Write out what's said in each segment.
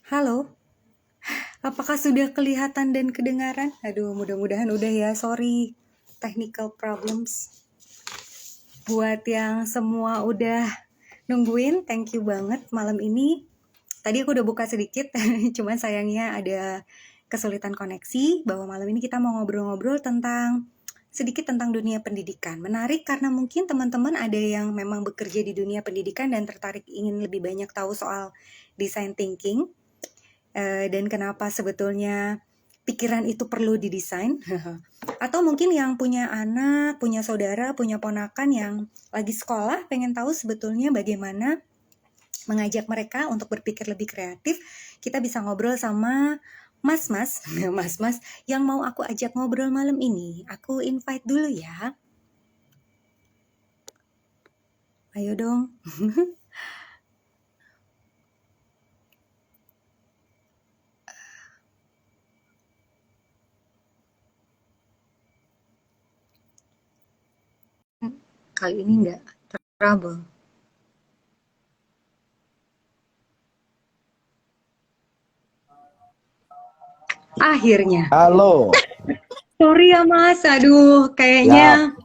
Halo, apakah sudah kelihatan dan kedengaran? Aduh, mudah-mudahan udah ya, sorry. Technical problems. Buat yang semua udah nungguin, thank you banget malam ini. Tadi aku udah buka sedikit, cuman sayangnya ada kesulitan koneksi, bahwa malam ini kita mau ngobrol-ngobrol sedikit tentang dunia pendidikan. Menarik karena mungkin teman-teman ada yang memang bekerja di dunia pendidikan dan tertarik ingin lebih banyak tahu soal design thinking. Dan kenapa sebetulnya pikiran itu perlu didesain. Atau mungkin yang punya anak, punya saudara, punya ponakan yang lagi sekolah pengen tahu sebetulnya bagaimana mengajak mereka untuk berpikir lebih kreatif. Kita bisa ngobrol sama mas-mas mas-mas yang mau aku ajak ngobrol malam ini. Aku invite dulu ya. Ayo dong. Kali ini enggak trouble. Akhirnya. Halo. Sorry ya mas, aduh Siap. kayaknya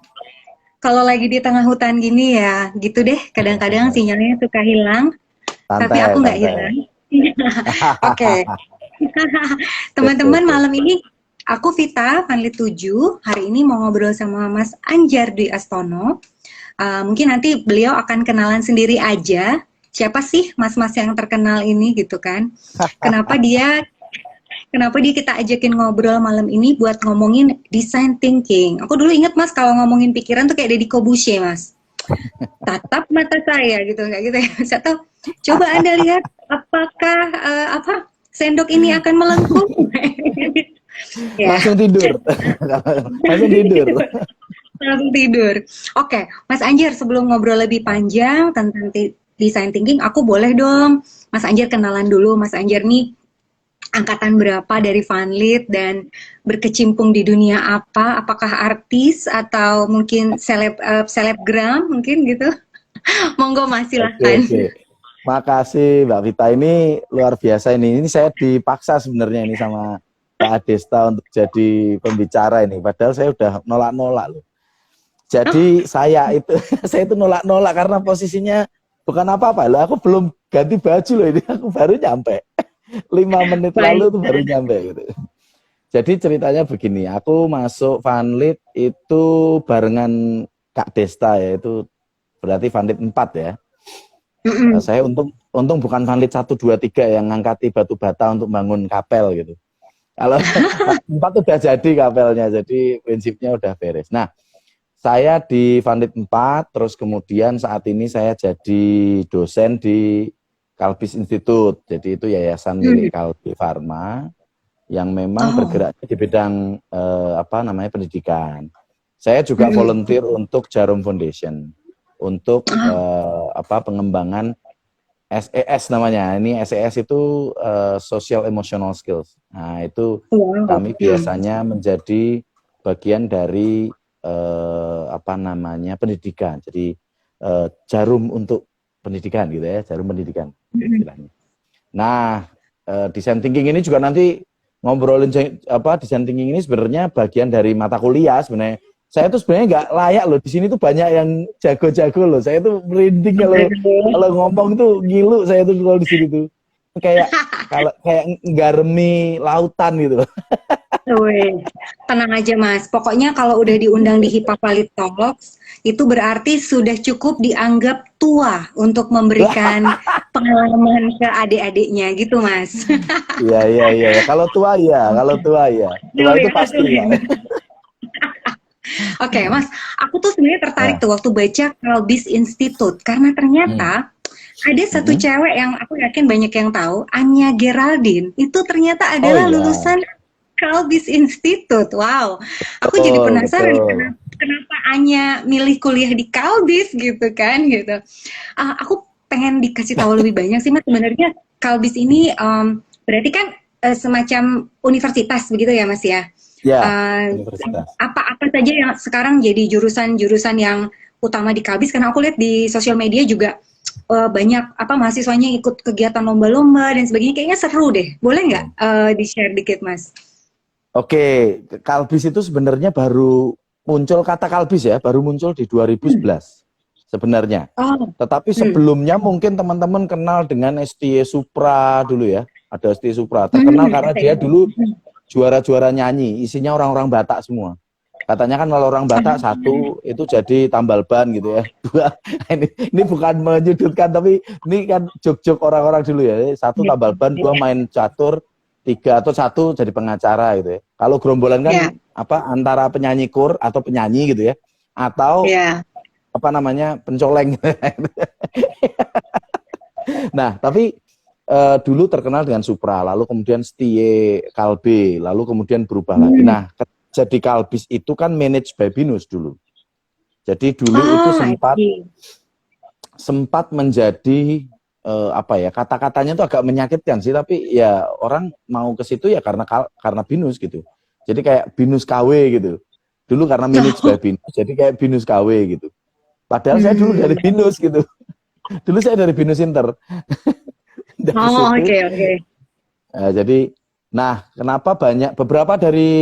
kalau lagi di tengah hutan gini ya, gitu deh. Kadang-kadang sinyalnya suka hilang, tapi Santai, aku nggak santai. hilang. Oke, Oke, teman-teman oke. malam ini aku Vita, Panlit 7. Hari ini mau ngobrol sama Mas Anjar Dwi Astono. Mungkin nanti beliau akan kenalan sendiri aja. Siapa sih mas-mas yang terkenal ini gitu kan? Kenapa dia Kenapa dia kita ajakin ngobrol malam ini buat ngomongin design thinking. Aku dulu inget mas kalau ngomongin pikiran tuh kayak Deddy Corbuzier mas. Tatap mata saya gitu, nggak gitu ya. Saya tahu. Coba anda lihat apakah sendok ini akan melengkung. Ya, Langsung tidur. Langsung tidur. langsung tidur. Oke, Mas Anjar sebelum ngobrol lebih panjang tentang design thinking, aku boleh dong Mas Anjar kenalan dulu. Mas Anjar nih angkatan berapa dari Vanlit dan berkecimpung di dunia apa? Apakah artis atau mungkin selebgram mungkin gitu? Monggo Mas Oke, silahkan. oke. Makasih Mbak Vita. Ini luar biasa ini. Ini saya dipaksa sebenarnya ini sama Pak Adesta untuk jadi pembicara ini. Padahal saya udah nolak-nolak loh. Oh, Jadi saya itu saya itu nolak-nolak karena posisinya bukan apa-apa loh. Aku belum ganti baju loh ini. Aku baru nyampe. 5 menit lalu baik. tuh baru nyampe gitu. Jadi ceritanya begini, aku masuk Vanlit itu barengan Kak Desta ya, itu berarti Vanlit 4 ya. Mm-mm. Saya untung bukan Vanlit 1, 2, 3 yang ngangkati batu bata untuk bangun kapel gitu. Kalau 4 udah jadi kapelnya, jadi prinsipnya udah beres. Nah, saya di Vanlit 4, terus kemudian saat ini saya jadi dosen di Kalbis Institute. Jadi itu yayasan Mm. milik Kalbi Farma yang memang Oh, bergerak di bidang pendidikan. Saya juga mm-mm. volunteer untuk Jarum Foundation untuk Oh, pengembangan SES namanya. Ini SES itu Social Emotional Skills. Nah, itu wow. kami Mm. biasanya menjadi bagian dari pendidikan. Jadi jarum untuk pendidikan gitu ya, jarum pendidikan Mm-mm. istilahnya. Nah, design thinking ini juga nanti ngobrolin design thinking ini sebenarnya bagian dari mata kuliah sebenarnya. Saya tuh sebenarnya nggak layak loh. Di sini tuh banyak yang jago-jago loh. Saya tuh merinding kalau Aduh. kalau ngomong tuh ngilu saya tuh kalau di sini tuh. Kayak nggaremi lautan gitu loh. Weh, tenang aja Mas. Pokoknya kalau udah diundang di Hippopolis Talks, itu berarti sudah cukup dianggap tua untuk memberikan pengalaman ke adik-adiknya gitu Mas. Iya, iya, iya. Kalau tua iya, kalau tua iya. Tua Oh itu ya, pasti, Pak. Oke, Mas, aku tuh sebenarnya tertarik Ya. tuh waktu baca Kalbis Institute karena Hmm. ternyata ada satu Hmm. cewek yang aku yakin banyak yang tahu, Anya Geraldine, itu ternyata Oh adalah iya, lulusan Kalbis Institute. Wow, aku jadi betul, penasaran betul. kenapa Anya milih kuliah di Kalbis gitu kan gitu. Aku pengen dikasih tahu lebih banyak sih Mas. Sebenarnya Kalbis ini berarti kan semacam universitas begitu ya Mas ya. Ya, Eh, universitas. apa-apa saja yang sekarang jadi jurusan-jurusan yang utama di Kalbis karena aku lihat di sosial media juga banyak apa mahasiswanya ikut kegiatan lomba-lomba dan sebagainya. Kayaknya seru deh. Boleh nggak di-share dikit, Mas? Oke, kalbis itu sebenarnya baru muncul, kata kalbis ya, baru muncul di 2011 sebenarnya. Oh, Tetapi sebelumnya mungkin teman-teman kenal dengan STY Supra dulu ya. Ada STY Supra, terkenal karena dia dulu juara-juara nyanyi, isinya orang-orang Batak semua. Katanya kan kalau orang Batak satu itu jadi tambal ban gitu ya. Dua, ini bukan menyudutkan tapi ini kan jok-jok orang-orang dulu ya. Satu tambal ban, dua main catur, tiga atau satu jadi pengacara gitu ya. Kalau gerombolan kan apa antara penyanyi kur atau penyanyi gitu ya, atau apa namanya pencoleng. Nah tapi dulu terkenal dengan Supra, lalu kemudian STY Kalbe, lalu kemudian berubah lagi. Nah jadi Kalbis itu kan managed by Binus dulu. Jadi dulu itu sempat menjadi apa ya, kata-katanya itu agak menyakitkan sih, tapi ya orang mau ke situ ya karena Binus gitu. Jadi kayak Binus KW gitu. Dulu karena managed by Binus, jadi kayak Binus KW gitu. Padahal saya dulu dari Binus gitu. Dulu saya dari Binus Inter. Dari situ. Jadi nah, kenapa beberapa dari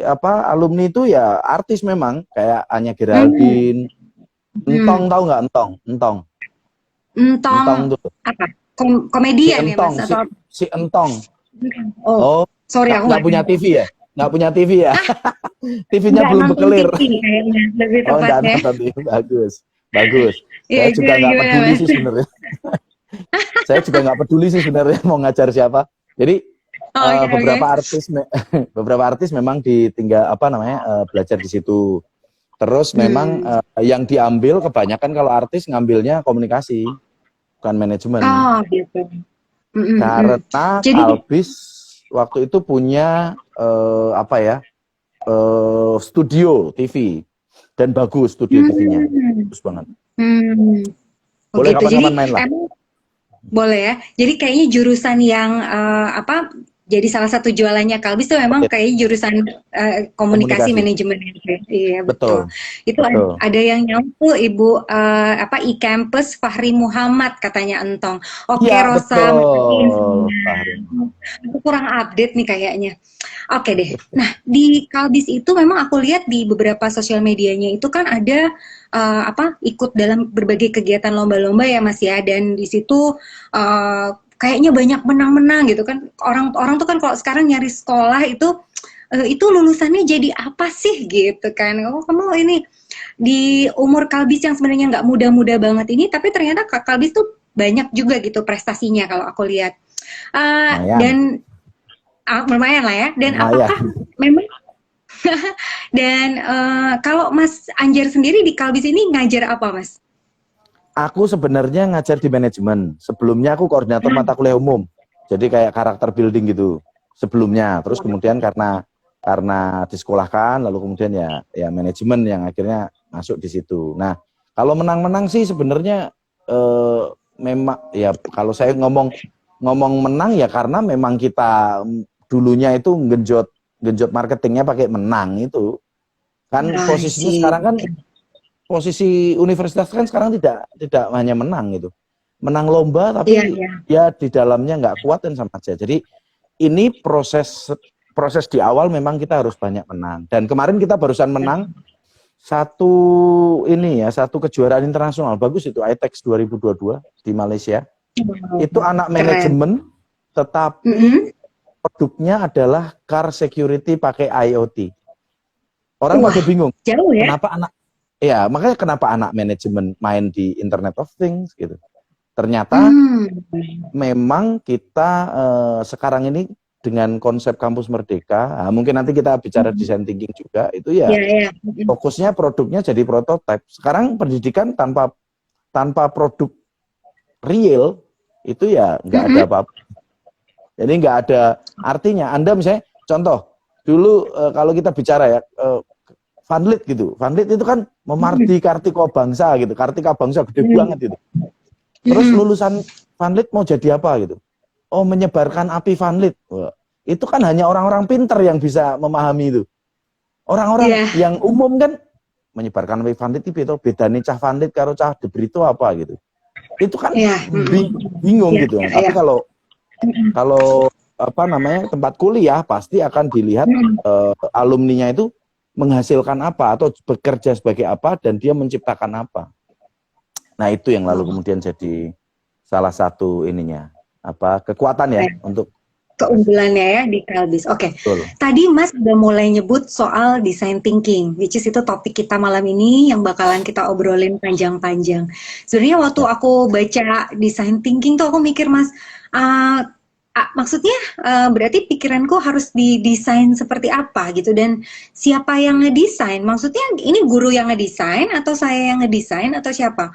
apa alumni itu ya artis memang, kayak Anya Geraldine, Entong, tahu nggak Entong? Entong tuh. Apa? Komedian si Entong, ya, Mas? Atau si Entong. Oh, sorry aku nggak punya TV ya? Nggak punya TV ya? TV-nya belum berkelir. Oh, nggak nonton TV. Bagus. Saya juga nggak peduli sih sebenarnya. Saya juga nggak peduli sih sebenarnya mau ngajar siapa. Jadi beberapa artis memang ditinggal apa namanya belajar di situ. Terus memang yang diambil kebanyakan kalau artis ngambilnya komunikasi, bukan manajemen. Oh, gitu. Karena Kalbis waktu itu punya apa ya studio TV dan bagus studio TV-nya, bagus banget. Boleh gitu. kapan-kapan main lah. Boleh ya. Jadi kayaknya jurusan yang apa? Jadi salah satu jualannya Kalbis itu memang kayak jurusan komunikasi manajemen. Iya betul. Itu ada yang nyampu Ibu apa e-campus Fahri Muhammad katanya Entong. Oke ya, Rosa. Aku kurang update nih kayaknya. Oke deh. Nah di Kalbis itu memang aku lihat di beberapa sosial medianya itu kan ada apa ikut dalam berbagai kegiatan lomba-lomba ya Mas ya, dan di situ kayaknya banyak menang-menang gitu kan. Orang tuh kan kalau sekarang nyari sekolah itu lulusannya jadi apa sih gitu kan. Oh kamu ini di umur Kalbis yang sebenarnya nggak muda-muda banget ini, tapi ternyata Kalbis tuh banyak juga gitu prestasinya kalau aku lihat. Dan lumayan lah ya. Dan apakah memang dan kalau Mas Anjar sendiri di Kalbis ini ngajar apa Mas? Aku sebenarnya ngajar di manajemen. Sebelumnya aku koordinator mata kuliah umum. Jadi kayak karakter building gitu. Sebelumnya, terus kemudian karena disekolahkan, lalu kemudian ya manajemen yang akhirnya masuk di situ. Nah, kalau menang-menang sih sebenarnya memang ya kalau saya ngomong menang ya karena memang kita dulunya itu genjot marketingnya pakai menang itu. Kan posisinya sekarang kan posisi universitas kan sekarang tidak hanya menang gitu, menang lomba tapi ya di dalamnya nggak kuat dan sama aja. Jadi ini proses di awal memang kita harus banyak menang. Dan kemarin kita barusan menang satu kejuaraan internasional bagus itu ITEX 2022 di Malaysia. Itu anak manajemen tetapi produknya adalah car security pakai IoT. Orang pada bingung. Jauh ya? Makanya kenapa anak manajemen main di Internet of Things gitu. Ternyata memang kita sekarang ini dengan konsep kampus merdeka, mungkin nanti kita bicara design thinking juga, itu fokusnya produknya jadi prototipe. Sekarang pendidikan tanpa produk real itu ya nggak ada apa-apa. Jadi nggak ada artinya. Anda misalnya contoh dulu kalau kita bicara ya Vanlit gitu. Vanlit itu kan memardi Kartika Bangsa gitu. Kartika Bangsa gede banget gitu. Terus lulusan Vanlit mau jadi apa gitu? Oh, menyebarkan api Vanlit. Itu kan hanya orang-orang pinter yang bisa memahami itu. Orang-orang yang umum kan menyebarkan api Vanlit itu bedanya cah Vanlit karo cah Debrito apa gitu. Itu kan Iya. bingung Iya, gitu iya, ya. Tapi iya. kalau apa namanya tempat kuliah pasti akan dilihat alumninya itu menghasilkan apa atau bekerja sebagai apa dan dia menciptakan apa. Nah, itu yang lalu kemudian jadi salah satu ininya apa kekuatan ya untuk Keunggulannya ya di Kalbis. Oke. betul. Tadi Mas udah mulai nyebut soal design thinking, which is itu topik kita malam ini yang bakalan kita obrolin panjang-panjang. Sebenarnya waktu Ya. aku baca design thinking tuh aku mikir Mas, maksudnya berarti pikiranku harus didesain seperti apa gitu dan siapa yang ngedesain? Maksudnya ini guru yang ngedesain atau saya yang ngedesain atau siapa?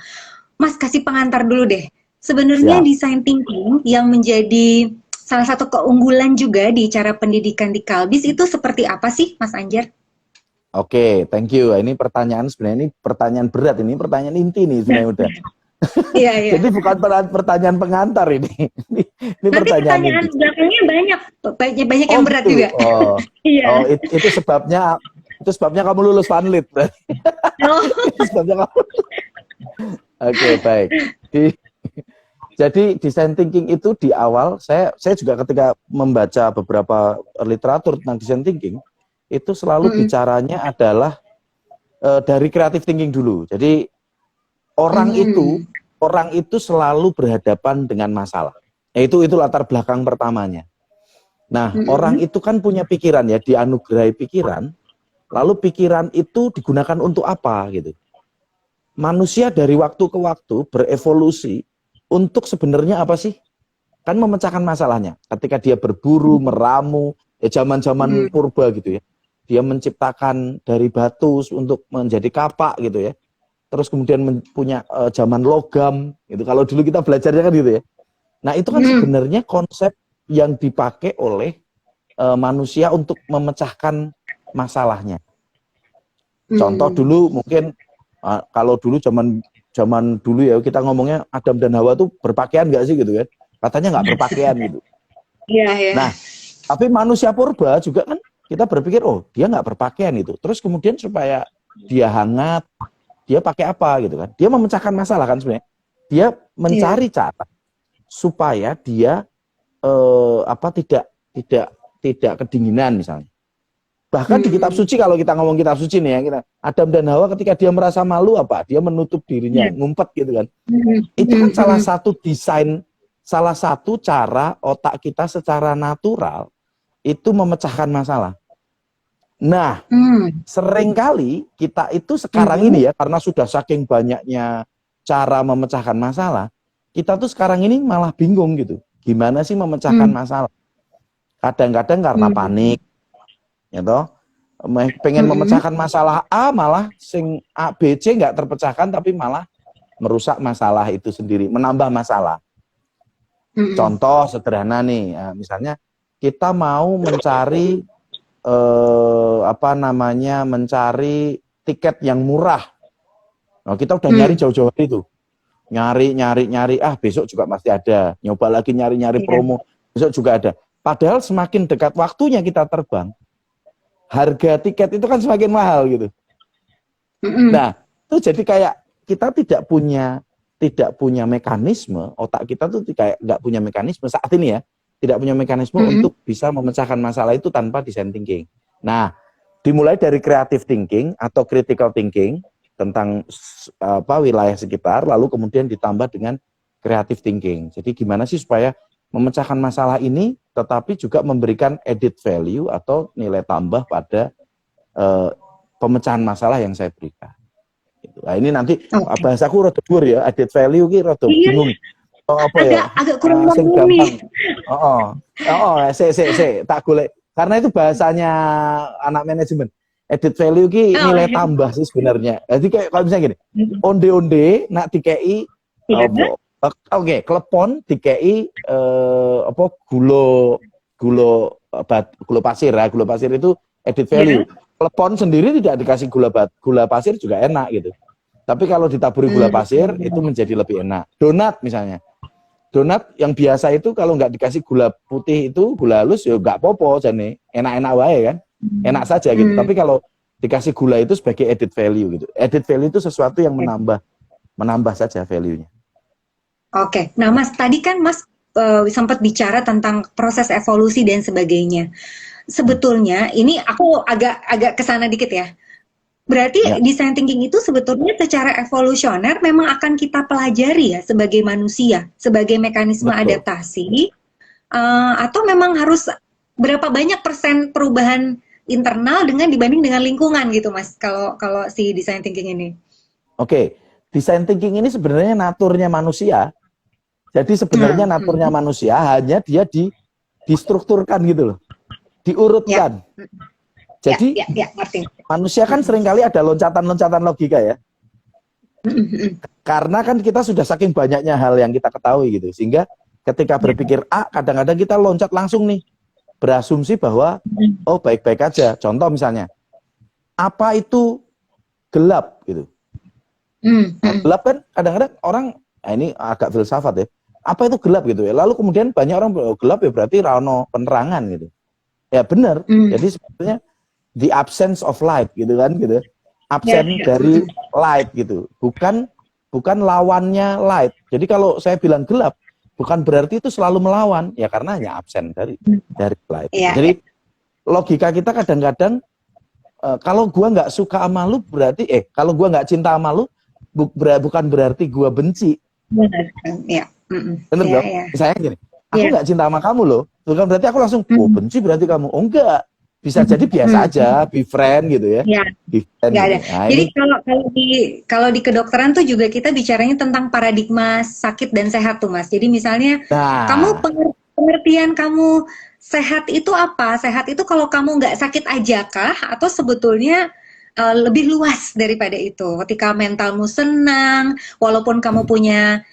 Mas kasih pengantar dulu deh. Sebenarnya Siap. design thinking yang menjadi salah satu keunggulan juga di cara pendidikan di Kalbis itu seperti apa sih, Mas Anjar? Oke, thank you. Ini pertanyaan sebenarnya ini pertanyaan berat, ini pertanyaan inti nih sebenarnya udah. Iya, iya. Jadi bukan pertanyaan pengantar ini. Ini Nanti pertanyaan pertanyaan inti. belakangnya banyak yang berat Gitu. juga. Iya. Itu sebabnya kamu lulus Vanlit. Oh. Itu sebabnya kamu. Oke, baik. Jadi design thinking itu di awal saya juga ketika membaca beberapa literatur tentang design thinking itu selalu bicaranya adalah dari creative thinking dulu. Jadi orang itu selalu berhadapan dengan masalah. Itu latar belakang pertamanya. Nah, orang itu kan punya pikiran ya, dianugerahi pikiran. Lalu pikiran itu digunakan untuk apa gitu. Manusia dari waktu ke waktu berevolusi untuk sebenarnya apa sih? Kan memecahkan masalahnya. Ketika dia berburu, meramu, ya zaman-zaman purba gitu ya. Dia menciptakan dari batu untuk menjadi kapak gitu ya. Terus kemudian punya zaman logam gitu. Kalau dulu kita belajarnya kan gitu ya. Nah, itu kan sebenarnya konsep yang dipakai oleh manusia untuk memecahkan masalahnya. Contoh dulu mungkin kalau dulu zaman dulu ya kita ngomongnya Adam dan Hawa tuh berpakaian nggak sih gitu kan? Katanya nggak berpakaian gitu. Iya, iya. Nah, tapi manusia purba juga kan kita berpikir oh dia nggak berpakaian itu. Terus kemudian supaya dia hangat, dia pakai apa gitu kan? Dia memecahkan masalah kan sebenarnya. Dia mencari cara supaya dia tidak kedinginan misalnya. Bahkan di kitab suci kalau kita ngomong kitab suci nih ya, Adam dan Hawa ketika dia merasa malu apa? Dia menutup dirinya, ngumpet gitu kan. Itu kan salah satu desain, salah satu cara otak kita secara natural itu memecahkan masalah. Nah, seringkali kita itu sekarang ini ya, karena sudah saking banyaknya cara memecahkan masalah, kita tuh sekarang ini malah bingung gitu. Gimana sih memecahkan masalah? Kadang-kadang karena panik, ya toh, pengen memecahkan masalah A malah sing A B C nggak terpecahkan tapi malah merusak masalah itu sendiri, menambah masalah. Contoh sederhana nih, misalnya kita mau mencari mencari tiket yang murah. Nah, kita udah nyari jauh-jauh hari itu. Nyari, besok juga pasti ada. Nyoba lagi nyari promo, besok juga ada. Padahal semakin dekat waktunya kita terbang, harga tiket itu kan semakin mahal gitu. Nah, itu jadi kayak kita tidak punya mekanisme, otak kita tuh kayak nggak punya mekanisme saat ini ya, tidak punya mekanisme untuk bisa memecahkan masalah itu tanpa design thinking. Nah, dimulai dari creative thinking atau critical thinking tentang wilayah sekitar, lalu kemudian ditambah dengan creative thinking. Jadi gimana sih supaya memecahkan masalah ini, tetapi juga memberikan added value atau nilai tambah pada pemecahan masalah yang saya berikan. Nah, ini nanti bahasaku rada dhuwur ya, added value ki rada bingung. Apa ya? Agak kurang sing nih. Tak golek. Karena itu bahasanya anak manajemen. Added value ki nilai tambah sih sebenarnya. Jadi kayak kalau misalnya gini, onde-onde nak dikei Oke, klepon dikei gula pasir ya. Gula pasir itu added value. Klepon sendiri tidak dikasih gula pasir juga enak gitu. Tapi kalau ditaburi gula pasir itu menjadi lebih enak. Donat misalnya. Donat yang biasa itu kalau nggak dikasih gula putih itu gula halus ya nggak popo jane. Enak-enak wae kan. Enak saja gitu. Tapi kalau dikasih gula itu sebagai added value gitu. Added value itu sesuatu yang menambah saja value-nya. Oke. Nah, Mas, tadi kan Mas sempat bicara tentang proses evolusi dan sebagainya. Sebetulnya ini aku agak agak kesana dikit ya. Ya, Berarti design thinking itu sebetulnya secara evolusioner memang akan kita pelajari ya sebagai manusia, sebagai mekanisme betul. adaptasi, atau memang harus berapa banyak persen perubahan internal dengan dibanding dengan lingkungan gitu, Mas? Kalau kalau si design thinking ini. Oke, design thinking ini sebenarnya naturnya manusia. Jadi sebenarnya Hmm, naturnya manusia hanya dia distrukturkan gitu loh, ya, diurutkan. ya, Jadi ya, ya, ngerti. manusia kan seringkali ada loncatan-loncatan logika ya. Karena kan kita sudah saking banyaknya hal yang kita ketahui gitu. Sehingga ketika berpikir A, kadang-kadang kita loncat langsung nih. Berasumsi bahwa, oh baik-baik aja. Contoh misalnya, apa itu gelap gitu. Nah, gelap kan kadang-kadang orang, nah ini agak filsafat ya. Apa itu gelap gitu ya. Lalu kemudian banyak orang bilang, oh, gelap ya berarti rano penerangan gitu. Ya benar. Jadi sebetulnya the absence of light gitu kan gitu. Ya, Absen ya. dari light gitu. Bukan lawannya light. Jadi kalau saya bilang gelap, bukan berarti itu selalu melawan, ya karena hanya absen dari light. Ya, ya. Jadi logika kita kadang-kadang kalau gua nggak suka sama lu berarti kalau gua nggak cinta sama lu bukan berarti gua benci. Benar kan? Ya. Bener Ya, dong? ya. Misalnya gini, aku Ya. nggak cinta sama kamu loh. Bukan berarti aku langsung, oh benci berarti kamu. Oh enggak. Bisa jadi biasa aja, be friend gitu ya. Ya, Be friend nggak gitu. ada. Nah Jadi ini, kalau di kedokteran tuh juga kita bicaranya tentang paradigma sakit dan sehat tuh, Mas. Jadi misalnya kamu nah, pengertian kamu sehat itu apa? Sehat itu kalau kamu nggak sakit aja kah? Atau sebetulnya lebih luas daripada itu? Ketika mentalmu senang, walaupun kamu punya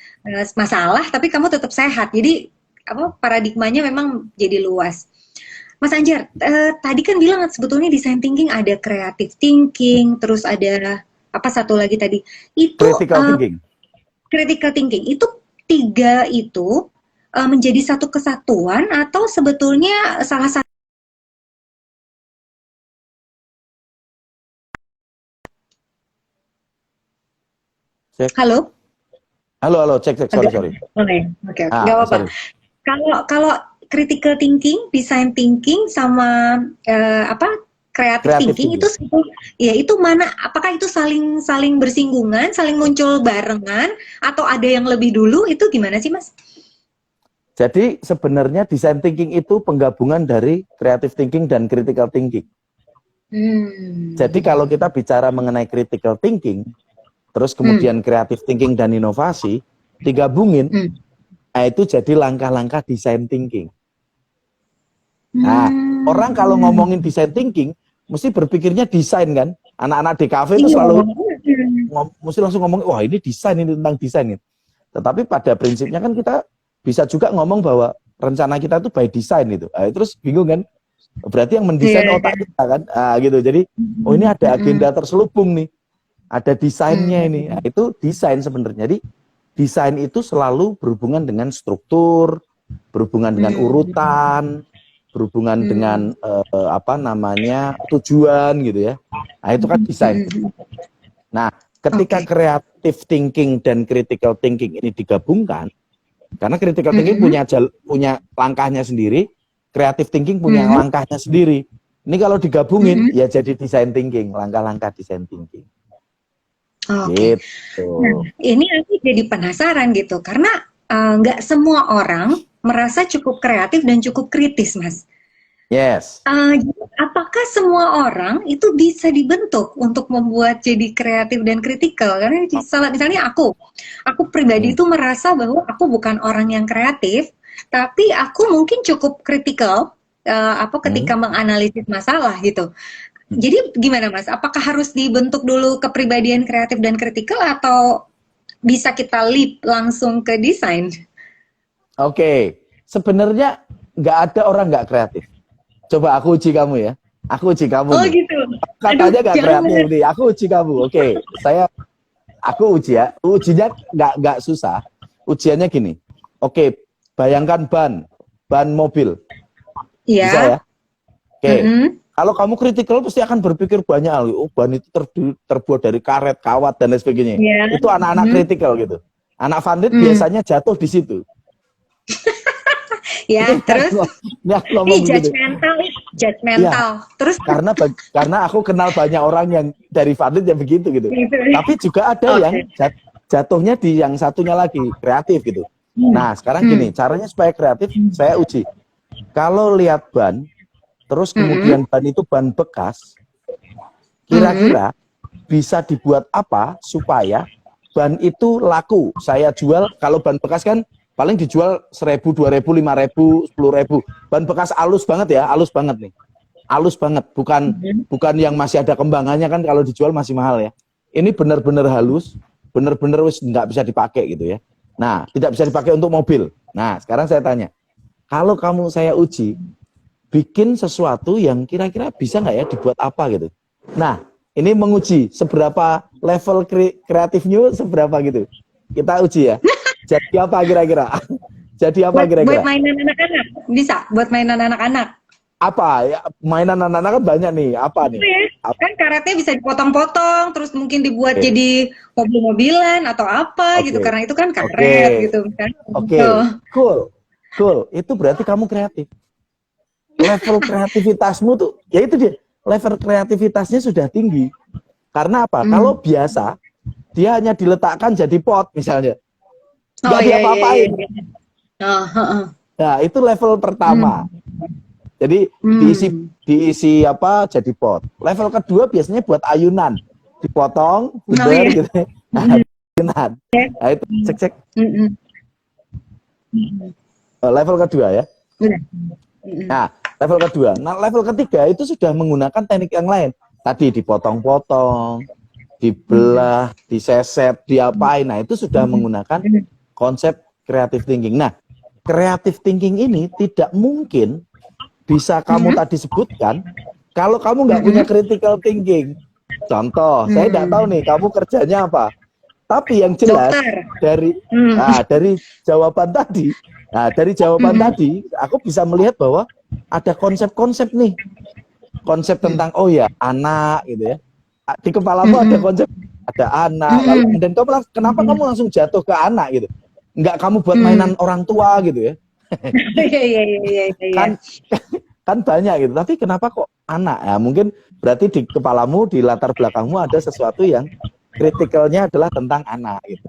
masalah, tapi kamu tetap sehat. Jadi apa paradigmanya memang jadi luas. Mas Anjar, tadi kan bilang sebetulnya design thinking ada creative thinking, terus ada apa satu lagi tadi? Itu critical thinking. critical thinking. Itu tiga itu menjadi satu kesatuan atau sebetulnya salah satu? Cek. Halo? Halo, cek, Agak, sorry. oke, oke, nggak apa-apa. Sorry. Kalau kalau critical thinking, design thinking, sama apa creative Creative thinking itu thinking. ya itu mana? Apakah itu saling saling bersinggungan, saling muncul barengan, atau ada yang lebih dulu? Itu gimana sih, Mas? Jadi sebenarnya design thinking itu penggabungan dari creative thinking dan critical thinking. Jadi kalau Hmm. kita bicara mengenai critical thinking, terus Hmm. kemudian creative thinking dan inovasi, digabungin, Hmm. nah itu jadi langkah-langkah design thinking. Nah, orang kalau Hmm. ngomongin design thinking, mesti berpikirnya desain kan. Anak-anak di kafe itu Iya. selalu mesti langsung ngomong, wah ini desain, ini tentang desain. Ini. Tetapi pada prinsipnya kan kita bisa juga ngomong bahwa rencana kita itu by design itu. Terus bingung kan? Berarti yang Iya, mendesain iya. otak kita kan? Gitu. Jadi, oh ini ada agenda terselubung nih. Ada desainnya ini. Nah, itu desain sebenarnya. Jadi, desain itu selalu berhubungan dengan struktur, berhubungan dengan urutan, berhubungan dengan apa namanya tujuan gitu ya. Nah, itu kan desain. Nah, ketika Oke. creative thinking dan critical thinking ini digabungkan, karena critical thinking punya langkahnya sendiri, creative thinking punya langkahnya sendiri. Ini kalau digabungin, ya jadi design thinking, langkah-langkah design thinking. Oke. Gitu. Nah, ini aku jadi penasaran gitu, karena nggak semua orang merasa cukup kreatif dan cukup kritis, Mas. Yes. Apakah semua orang itu bisa dibentuk untuk membuat jadi kreatif dan kritikal? Karena misalnya aku pribadi itu merasa bahwa aku bukan orang yang kreatif, tapi aku mungkin cukup kritikal apa ketika menganalisis masalah gitu. Jadi gimana Mas? Apakah harus dibentuk dulu kepribadian kreatif dan kritikal atau bisa kita leap langsung ke desain? Oke. Sebenarnya nggak ada orang nggak kreatif. Coba aku uji kamu ya. Aku uji kamu Oh nih. gitu. Aduh, Katanya nggak kreatif jangan. nih. Aku uji kamu. Oke. Aku uji ya. Ujinya nggak susah. Ujiannya gini. Oke. Bayangkan ban mobil. Bisa ya? Ya. Oke. Kalau kamu kritikal pasti akan berpikir banyak hal. Oh, ban itu terbuat dari karet, kawat dan lain sebagainya. Ya. Itu anak-anak kritikal gitu. Anak Vanlit biasanya jatuh di situ. Ya, terus Ngomong begitu. judgmental. Ya, Terus karena aku kenal banyak orang yang dari Vanlit yang begitu gitu. Tapi juga ada yang jatuhnya di yang satunya lagi, kreatif gitu. Nah, sekarang gini, caranya supaya kreatif, saya uji. Kalau lihat ban, terus kemudian ban itu ban bekas, kira-kira bisa dibuat apa supaya ban itu laku? Saya jual, kalau ban bekas kan paling dijual 1.000, 2.000, 5.000, 10.000. Ban bekas halus banget ya, halus banget nih. Halus banget, bukan yang masih ada kembangannya kan, kalau dijual masih mahal ya. Ini benar-benar halus, benar-benar wis nggak bisa dipakai gitu ya. Nah, tidak bisa dipakai untuk mobil. Nah, sekarang saya tanya, kalau kamu saya uji, bikin sesuatu yang kira-kira bisa nggak ya dibuat apa gitu. Nah, ini menguji seberapa level kreatifnya, seberapa gitu. Kita uji ya. Jadi apa kira-kira? Jadi apa kira-kira? Buat mainan anak-anak. Bisa buat mainan anak-anak. Apa ya, mainan anak-anak kan banyak nih. Apa nih? Kan karetnya bisa dipotong-potong, terus mungkin dibuat jadi mobil-mobilan atau apa gitu, karena itu kan karet gitu kan. Cool. Itu berarti kamu kreatif. Level kreativitasmu tuh, ya itu dia. Level kreativitasnya sudah tinggi. Karena apa? Kalau biasa, dia hanya diletakkan jadi pot misalnya. Nggak diapa-apain. Nah, itu level pertama. Jadi diisi apa jadi pot. Level kedua biasanya buat ayunan, dipotong, bundar gitu. Ayunan. Nah, itu cek. Level kedua ya. Nah, level kedua. Nah, level ketiga itu sudah menggunakan teknik yang lain. Tadi dipotong-potong, dibelah, diseset, diapain. Nah, itu sudah menggunakan konsep creative thinking. Nah, creative thinking ini tidak mungkin bisa kamu tadi sebutkan kalau kamu nggak punya critical thinking. Contoh, saya tidak tahu nih kamu kerjanya apa. Tapi yang jelas dari jawaban tadi, tadi aku bisa melihat bahwa ada konsep-konsep nih. Konsep tentang anak gitu ya. Di kepalamu ada konsep, ada anak. Lalu dan kenapa kamu langsung jatuh ke anak gitu? Enggak kamu buat mainan orang tua gitu ya. Kan banyak gitu, tapi kenapa kok anak ya? Mungkin berarti di kepalamu, di latar belakangmu ada sesuatu yang kritikalnya adalah tentang anak gitu.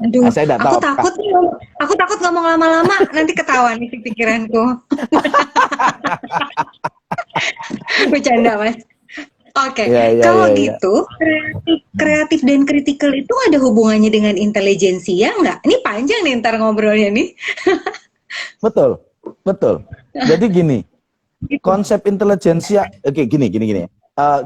Aduh, nah, saya aku takut ngomong lama-lama nanti ketahuan isi pikiranku. Bercanda Mas. Oke, kalau gitu kreatif dan kritikal itu ada hubungannya dengan intelijensia nggak? Ini panjang nih ntar ngobrolnya nih. Betul. Jadi gini, konsep intelijensia, gini.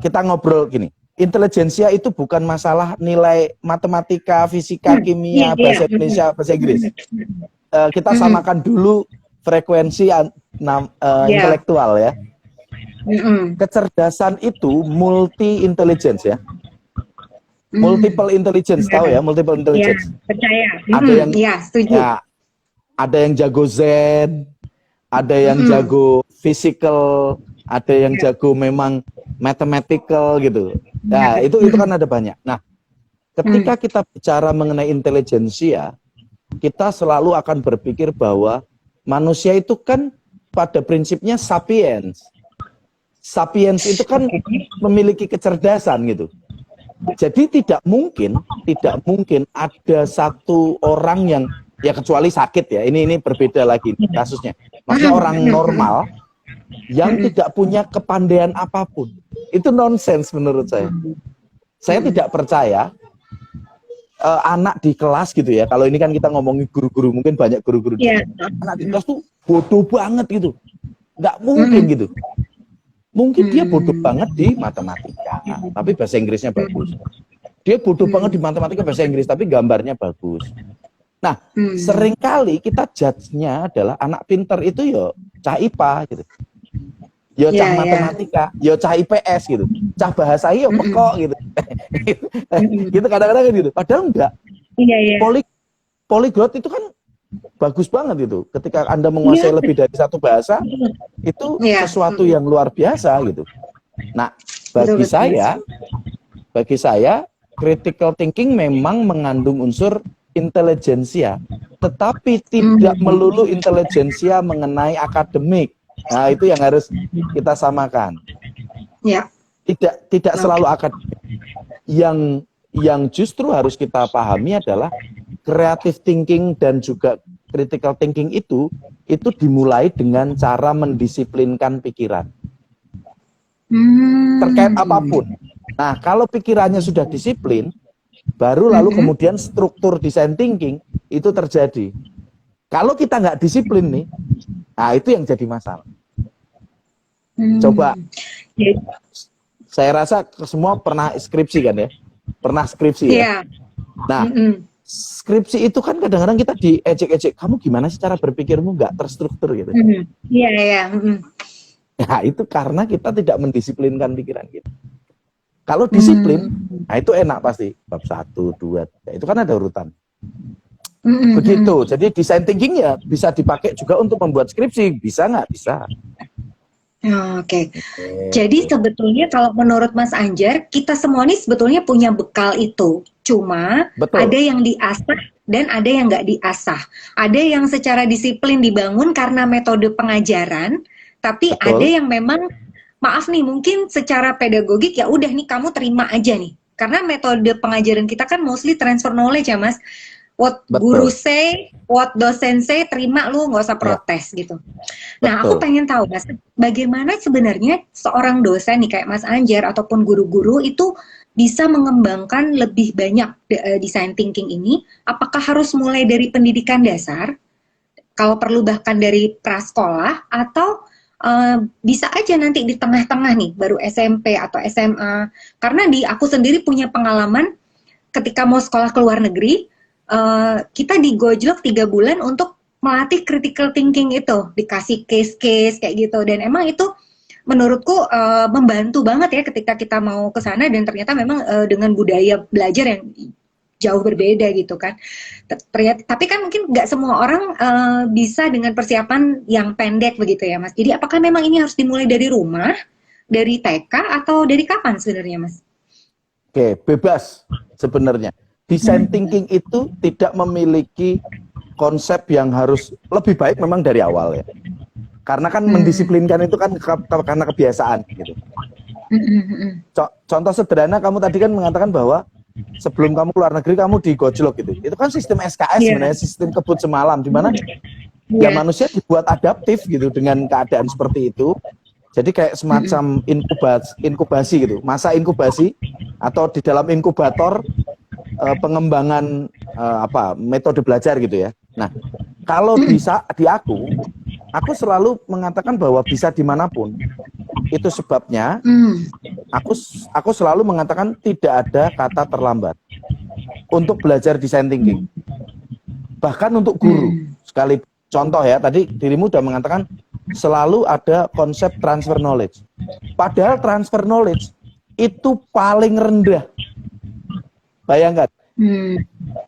Kita ngobrol gini. Intelijensia itu bukan masalah nilai matematika, fisika, kimia, bahasa Indonesia, bahasa Inggris. Kita samakan dulu frekuensi intelektual ya. Kecerdasan itu multi intelligence ya. Multiple intelligence, tahu ya, multiple intelligence. Percaya. Ada yang setuju. Ya, ada yang jago zen, ada yang jago physical, ada yang jago memang mathematical gitu. Nah, itu kan ada banyak. Nah, ketika kita bicara mengenai intelijensia, kita selalu akan berpikir bahwa manusia itu kan pada prinsipnya sapiens. Sapiens itu kan memiliki kecerdasan gitu. Jadi tidak mungkin ada satu orang yang, ya kecuali sakit ya, ini berbeda lagi kasusnya. Maksudnya orang normal yang tidak punya kepandaian apapun. Itu nonsens menurut saya. Saya tidak percaya anak di kelas gitu ya, kalau ini kan kita ngomongin guru-guru, mungkin banyak guru-guru anak di kelas tuh bodoh banget gitu. Nggak mungkin gitu. Mungkin dia bodoh banget di matematika, tapi bahasa Inggrisnya bagus. Dia bodoh banget di matematika, bahasa Inggris, tapi gambarnya bagus. Nah, seringkali kita judge-nya adalah anak pinter itu yo cah IPA gitu. Yo cah matematika, yo cah IPS gitu. Cah bahasa yo pekok gitu. Gitu kadang-kadang gitu. Padahal enggak. Polyglot itu kan bagus banget itu. Ketika Anda menguasai lebih dari satu bahasa, itu sesuatu yang luar biasa gitu. Nah, bagi saya critical thinking memang mengandung unsur intelijensia, tetapi tidak melulu intelijensia mengenai akademik. Nah, itu yang harus kita samakan. Ya. Tidak selalu akademik. Yang justru harus kita pahami adalah creative thinking dan juga critical thinking itu dimulai dengan cara mendisiplinkan pikiran. Terkait apapun. Nah, kalau pikirannya sudah disiplin, baru lalu kemudian struktur design thinking itu terjadi. Kalau kita nggak disiplin nih, nah itu yang jadi masalah. Coba, saya rasa semua pernah skripsi kan ya? Pernah skripsi ya? Nah, skripsi itu kan kadang-kadang kita diejek-ejek, kamu gimana sih cara berpikirmu nggak terstruktur gitu. Iya. Nah, itu karena kita tidak mendisiplinkan pikiran kita. Kalau disiplin, nah itu enak pasti. Bab 1, 2, 3, itu kan ada urutan. Begitu, jadi design thinking ya bisa dipakai juga untuk membuat skripsi. Bisa nggak? Bisa. Oke. Jadi sebetulnya kalau menurut Mas Anjar, kita semua nih sebetulnya punya bekal itu. Cuma ada yang diasah dan ada yang nggak diasah. Ada yang secara disiplin dibangun karena metode pengajaran, tapi ada yang memang maaf nih, mungkin secara pedagogik ya udah nih kamu terima aja nih. Karena metode pengajaran kita kan mostly transfer knowledge ya Mas. What guru say, what dosen say, terima lu nggak usah protes gitu. Nah aku pengen tahu Mas, bagaimana sebenarnya seorang dosen nih kayak Mas Anjar ataupun guru-guru itu bisa mengembangkan lebih banyak design thinking ini? Apakah harus mulai dari pendidikan dasar? Kalau perlu bahkan dari prasekolah atau bisa aja nanti di tengah-tengah nih baru SMP atau SMA, karena aku sendiri punya pengalaman ketika mau sekolah ke luar negeri, kita digojlok 3 bulan untuk melatih critical thinking itu, dikasih case-case kayak gitu, dan emang itu menurutku membantu banget ya ketika kita mau ke sana, dan ternyata memang dengan budaya belajar yang jauh berbeda gitu kan. Ternyata, tapi kan mungkin nggak semua orang bisa dengan persiapan yang pendek begitu ya Mas. Jadi apakah memang ini harus dimulai dari rumah, dari TK, atau dari kapan sebenarnya Mas? Oke, bebas sebenarnya. Design thinking itu tidak memiliki konsep yang harus lebih baik memang dari awal ya. Karena kan mendisiplinkan itu kan karena kebiasaan gitu. Contoh sederhana, kamu tadi kan mengatakan bahwa sebelum kamu keluar negeri kamu digojlok gitu. Itu kan sistem SKS sebenarnya, sistem kebut semalam, di mana ya manusia dibuat adaptif gitu dengan keadaan seperti itu. Jadi kayak semacam inkubasi gitu, masa inkubasi atau di dalam inkubator pengembangan metode belajar gitu ya. Nah, kalau bisa di aku selalu mengatakan bahwa bisa dimanapun. Itu sebabnya aku selalu mengatakan tidak ada kata terlambat untuk belajar design thinking. Bahkan untuk guru. Sekali contoh ya, tadi dirimu sudah mengatakan selalu ada konsep transfer knowledge. Padahal transfer knowledge itu paling rendah. Bayangkan,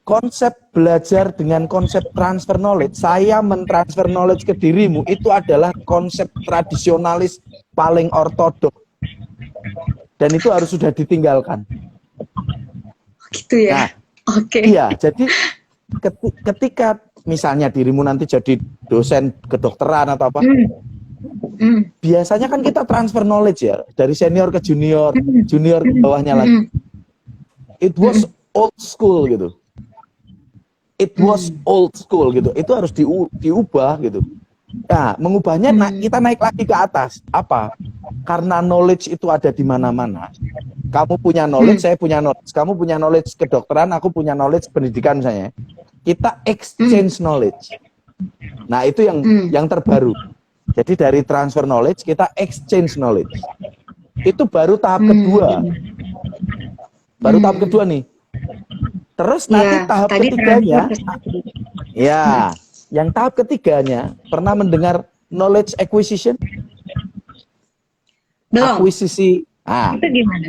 konsep belajar dengan konsep transfer knowledge, saya mentransfer knowledge ke dirimu, itu adalah konsep tradisionalis paling ortodok. Dan itu harus sudah ditinggalkan. Gitu ya? Nah, Oke. Iya, jadi ketika misalnya dirimu nanti jadi dosen kedokteran atau apa, biasanya kan kita transfer knowledge ya, dari senior ke junior, junior ke bawahnya lagi. It was old school gitu. It was old school gitu. Itu harus diubah gitu. Nah, mengubahnya kita naik lagi ke atas. Apa? Karena knowledge itu ada di mana-mana. Kamu punya knowledge, saya punya knowledge. Kamu punya knowledge kedokteran, aku punya knowledge pendidikan misalnya. Kita exchange knowledge. Nah, itu yang terbaru. Jadi dari transfer knowledge, kita exchange knowledge. Itu baru tahap kedua. Baru tahap kedua nih. Terus nanti tahap ketiganya, yang tahap ketiganya, pernah mendengar knowledge acquisition? Belum. Akuisisi. Itu gimana?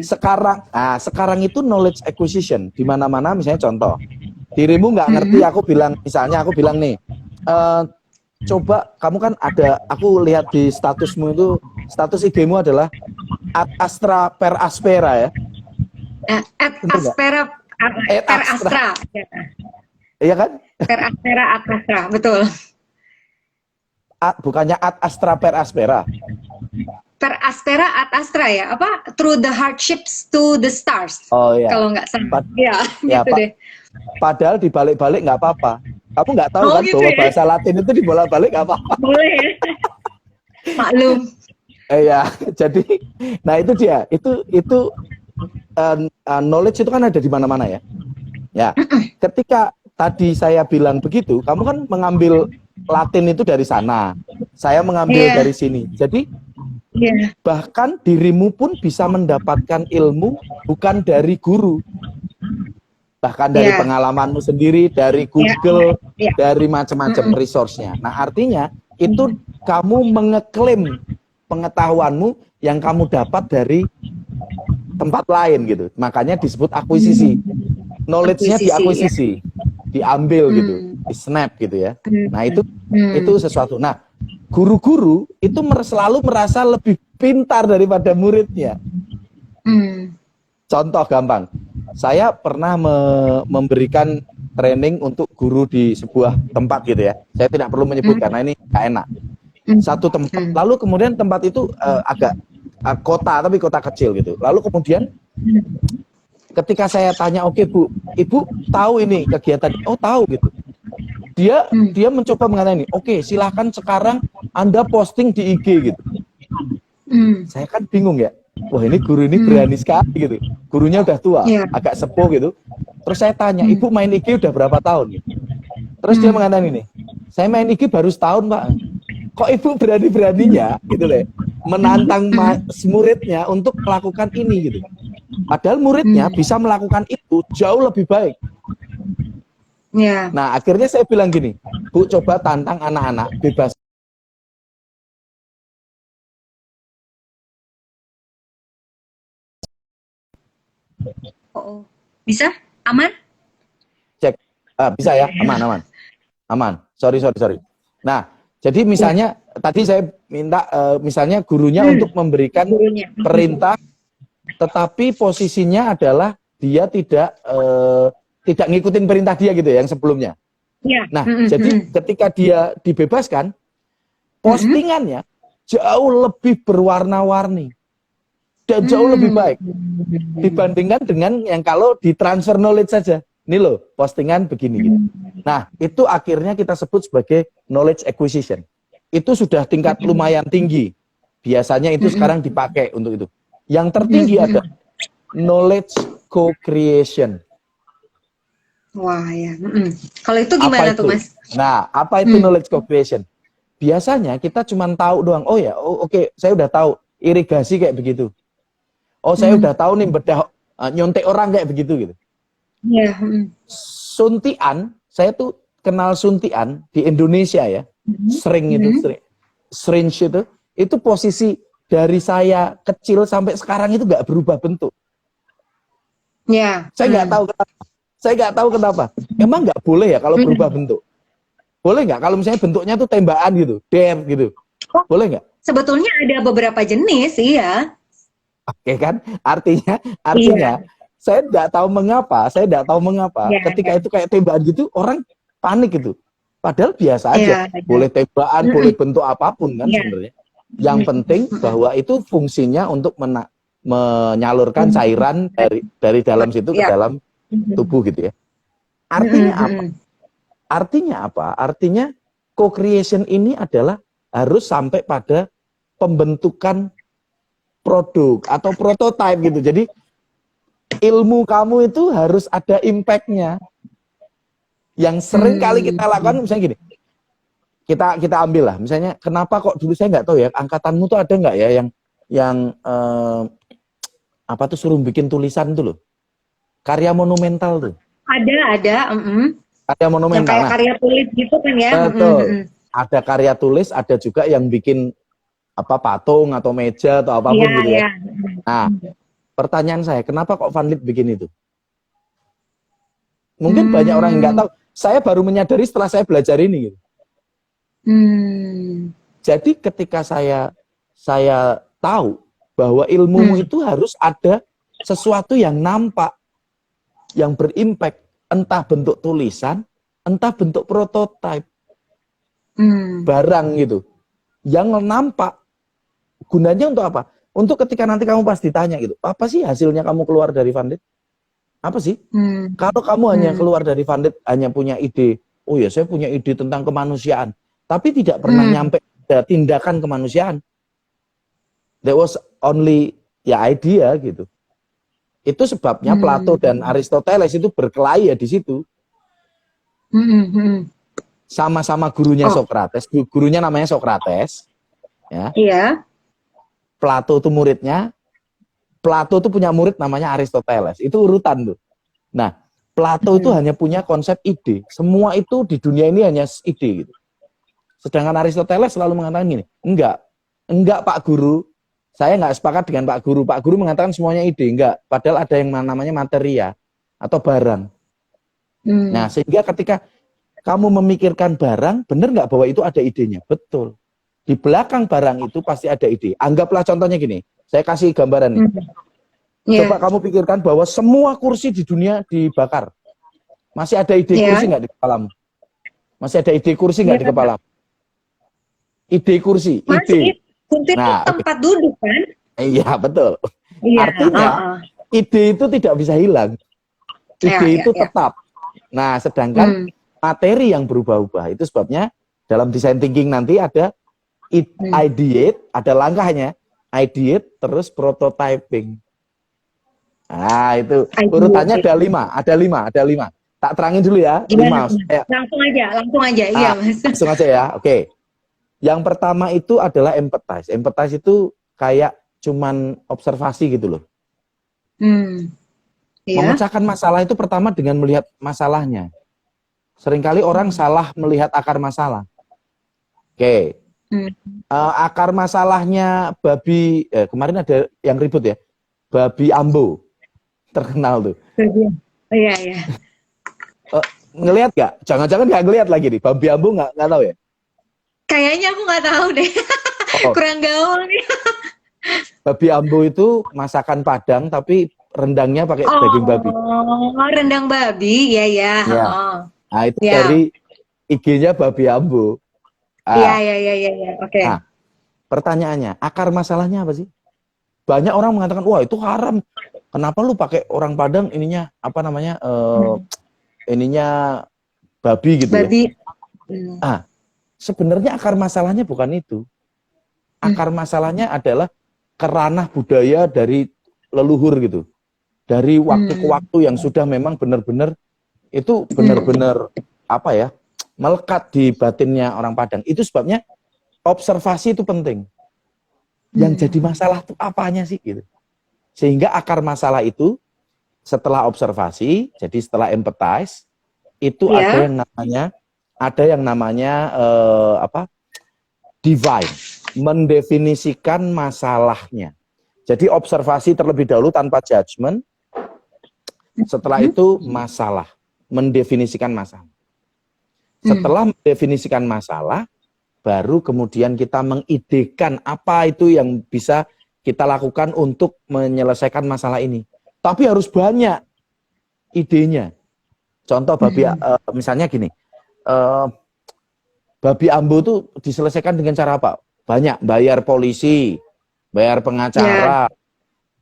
Sekarang itu knowledge acquisition. Di mana-mana misalnya contoh, dirimu nggak ngerti, aku bilang nih, coba kamu kan ada, aku lihat di statusmu itu, status IG-mu adalah ad astra per aspera ya. Ad aspera per astra. Iya kan? Per aspera ad astra, betul. Bukannya ad astra per aspera. Per aspera ad astra ya, apa? Through the hardships to the stars. Oh ya. Kalau nggak salah. Ya, Ya, gitu deh. padahal dibalik-balik nggak apa-apa. Kamu nggak tahu Oh kan gitu bahwa ya. bahasa Latin itu dibolak-balik nggak apa-apa. Boleh ya. Maklum. Ya, jadi, nah itu dia. Itu knowledge itu kan ada di mana-mana ya. Ya, ketika tadi saya bilang begitu, kamu kan mengambil Latin itu dari sana, saya mengambil dari sini. Jadi bahkan dirimu pun bisa mendapatkan ilmu bukan dari guru, bahkan dari pengalamanmu sendiri, dari Google, dari macam-macam resource-nya. Nah, artinya itu kamu mengeklaim pengetahuanmu yang kamu dapat dari tempat lain gitu. Makanya disebut akuisisi. Knowledge-nya diakuisisi, diambil gitu, di snap gitu ya. Nah, itu sesuatu. Nah, guru-guru itu selalu merasa lebih pintar daripada muridnya. Contoh gampang. Saya pernah memberikan training untuk guru di sebuah tempat gitu ya. Saya tidak perlu menyebut karena ini nggak enak. Satu tempat, lalu kemudian tempat itu agak kota, tapi kota kecil gitu. Lalu kemudian ketika saya tanya, oke Bu, Ibu tahu ini kegiatan? Oh tahu gitu. Dia mencoba mengatakan ini, oke silahkan sekarang Anda posting di IG gitu. Saya kan bingung ya, wah ini guru ini berani sekali gitu. Gurunya udah tua, agak sepuh gitu. Terus saya tanya, Ibu main IG udah berapa tahun? Gitu. Terus dia mengatakan ini, saya main IG baru setahun Pak. Kok Ibu berani-beraninya gitu loh, menantang muridnya untuk melakukan ini gitu. Padahal muridnya bisa melakukan itu jauh lebih baik. Nah, akhirnya saya bilang gini, Bu, coba tantang anak-anak, bebas. Bisa? Aman? Cek. Bisa ya? Aman. Sorry. Nah, jadi misalnya tadi saya minta misalnya gurunya untuk memberikan perintah, tetapi posisinya adalah dia tidak ngikutin perintah dia gitu ya, yang sebelumnya. Nah, jadi ketika dia dibebaskan, postingannya jauh lebih berwarna-warni dan jauh lebih baik dibandingkan dengan yang kalau ditransfer knowledge saja. Ini loh, postingan begini gitu. Nah, itu akhirnya kita sebut sebagai knowledge acquisition. Itu sudah tingkat lumayan tinggi. Biasanya itu sekarang dipakai untuk itu. Yang tertinggi ada knowledge co-creation. Wah ya. Kalau itu gimana tuh Mas? Nah, apa itu knowledge co-creation? Biasanya kita cuma tahu doang. Oh ya, oke, saya udah tahu irigasi kayak begitu. Oh, saya udah tahu nih bedah nyontek orang kayak begitu gitu. Suntian, saya tuh kenal suntian di Indonesia ya. Sering itu posisi dari saya kecil sampai sekarang itu nggak berubah bentuk. Saya nggak tahu kenapa. Saya nggak tahu kenapa. Emang nggak boleh ya kalau berubah bentuk? Boleh nggak kalau misalnya bentuknya tuh tembakan gitu, gitu. Boleh nggak? Sebetulnya ada beberapa jenis, iya. Oke kan? Artinya saya nggak tahu mengapa ketika itu kayak tembakan gitu orang panik gitu. Padahal biasa aja, boleh tembakan, boleh bentuk apapun kan sebenarnya. Yang penting bahwa itu fungsinya untuk menyalurkan cairan dari dalam situ ke dalam tubuh gitu ya. Artinya apa? Artinya co-creation ini adalah harus sampai pada pembentukan produk atau prototype gitu. Jadi ilmu kamu itu harus ada impact-nya. Yang sering kali kita lakukan misalnya gini. Kita ambil lah, misalnya kenapa kok dulu saya nggak tahu ya, angkatanmu tuh ada nggak ya yang apa tuh suruh bikin tulisan tuh loh, karya monumental tuh. Ada. Karya monumental. Yang kayak karya tulis gitu kan ya. Betul. Ada karya tulis, ada juga yang bikin apa patung atau meja atau apapun gitu ya. Nah, pertanyaan saya, kenapa kok Van Lith bikin itu? Mungkin banyak orang yang nggak tahu. Saya baru menyadari setelah saya belajar ini gitu. Jadi ketika saya tahu bahwa ilmu itu harus ada sesuatu yang nampak, yang berimpact, entah bentuk tulisan, entah bentuk prototipe Hmm. barang gitu yang nampak. Gunanya untuk apa? Untuk ketika nanti kamu pas ditanya gitu, apa sih hasilnya kamu keluar dari Funded? Apa sih? Hmm. Kalau kamu hanya Hmm. keluar dari Funded hanya punya ide, oh ya saya punya ide tentang kemanusiaan, tapi tidak pernah Hmm. nyampe pada tindakan kemanusiaan. That was only ya idea gitu. Itu sebabnya Plato Hmm. dan Aristoteles itu berkelahi ya di situ. Hmm. Hmm. Sama-sama gurunya Oh, Socrates, gurunya namanya Socrates, ya. iya. Plato itu muridnya, Plato itu punya murid namanya Aristoteles. Itu urutan tuh. Nah, Plato itu Hmm. hanya punya konsep ide. Semua itu di dunia ini hanya ide gitu. Sedangkan Aristoteles selalu mengatakan gini, enggak Pak Guru, saya nggak sepakat dengan Pak Guru. Pak Guru mengatakan semuanya ide, enggak. Padahal ada yang namanya materia atau barang. Hmm. Nah, sehingga ketika kamu memikirkan barang, benar nggak bahwa itu ada idenya? Betul. Di belakang barang itu pasti ada ide. Anggaplah contohnya gini, saya kasih gambaran nih. Hmm. Iya. Coba kamu pikirkan bahwa semua kursi di dunia dibakar. Masih ada ide Iya. kursi nggak di kepalamu? Masih ada ide kursi nggak Iya. di kepalamu? Ide kursi, Masih. ide. Kunci itu Nah, oke. tempat duduk kan? Iya, betul. Iya. Artinya, ide itu tidak bisa hilang. Ya, Ide ya, itu ya. tetap. Nah, sedangkan Hmm. materi yang berubah-ubah. Itu sebabnya dalam design thinking nanti ada ideate, ada langkahnya. Ideate, terus prototyping. Nah, itu urutannya ada 5, ada 5, ada 5. Tak terangin dulu ya, Gimana? 5. Langsung aja. Iya, Mas. Langsung aja ya, oke. Yang pertama itu adalah empathize. Empathize itu kayak cuman observasi gitu loh. Iya. Memecahkan masalah itu pertama dengan melihat masalahnya. Seringkali orang salah melihat akar masalah. Oke. Akar masalahnya babi, kemarin ada yang ribut ya, babi Ambo. Terkenal tuh. Iya, iya. Ngelihat gak? Jangan-jangan gak ngelihat lagi nih. Babi Ambo gak tahu ya? Kayaknya aku nggak tahu deh. Oh, Kurang gaul nih. babi Ambo itu masakan Padang tapi rendangnya pakai daging babi. Oh, rendang babi. Iya, iya. Ya. Oh. Nah, itu Ya. dari IG-nya babi Ambo. Iya, iya. Oke. Nah, pertanyaannya, akar masalahnya apa sih? Banyak orang mengatakan, wah itu haram. Kenapa lu pakai orang Padang ininya apa namanya? Ininya babi gitu Babi. ya. Sebenarnya akar masalahnya bukan itu. Akar masalahnya adalah keranah budaya dari leluhur gitu. Dari waktu ke waktu yang sudah memang benar-benar itu benar-benar apa ya? Melekat di batinnya orang Padang. Itu sebabnya observasi itu penting. Yang jadi masalah itu apanya sih gitu. Sehingga akar masalah itu setelah observasi, jadi setelah empathize, itu ada yang namanya divine, mendefinisikan masalahnya. Jadi observasi terlebih dahulu tanpa judgement, setelah itu masalah, mendefinisikan masalah. Setelah mendefinisikan masalah, baru kemudian kita mengidekan apa itu yang bisa kita lakukan untuk menyelesaikan masalah ini. Tapi harus banyak idenya. Contoh misalnya gini, babi Ambo itu diselesaikan dengan cara apa? Banyak, bayar polisi, bayar pengacara,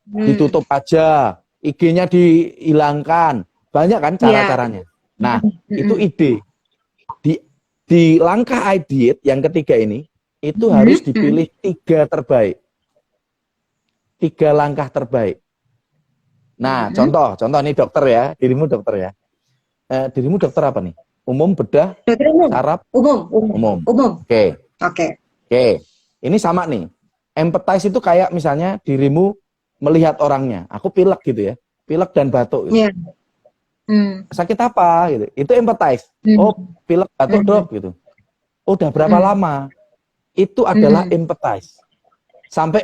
ditutup aja, IG-nya dihilangkan, banyak kan cara-caranya. Nah, itu ide. Di langkah ideate yang ketiga ini, itu harus dipilih 3 terbaik. 3 langkah terbaik. Nah, contoh nih dokter ya, dirimu dokter ya. Dirimu dokter apa nih? Umum, bedah, saraf? Umum. Oke. Ini sama nih. Empathize itu kayak misalnya dirimu melihat orangnya. Aku pilek gitu ya. Pilek dan batuk. Gitu. Sakit apa gitu. Itu empathize. Oh, pilek batuk dok gitu. Oh, udah berapa lama? Itu adalah empathize. Sampai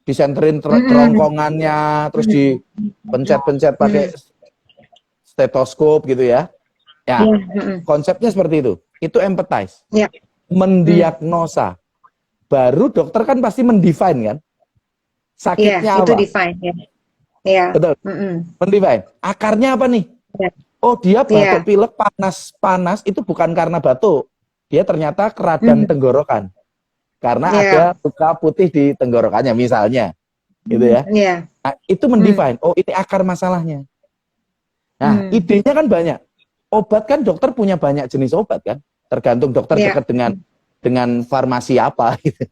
disenterin kerongkongannya, terus dipencet-pencet pakai stetoskop gitu ya. Ya, konsepnya seperti itu. Itu empathize. Mendiagnosa. Baru dokter kan pasti mendefine kan? Sakitnya apa? Itu define ya. Betul. Mendefine. Akarnya apa nih? Oh, dia Iya. batuk pilek panas-panas itu bukan karena batuk. Dia ternyata keradang Hmm. tenggorokan. Karena Iya. ada luka putih di tenggorokannya misalnya, gitu Hmm. ya. Iya. Nah, itu Hmm. mendefine, oh ini akar masalahnya. Nah, Hmm. idenya kan banyak. Obat kan dokter punya banyak jenis obat kan. Tergantung dokter Iya. dekat dengan farmasi apa gitu.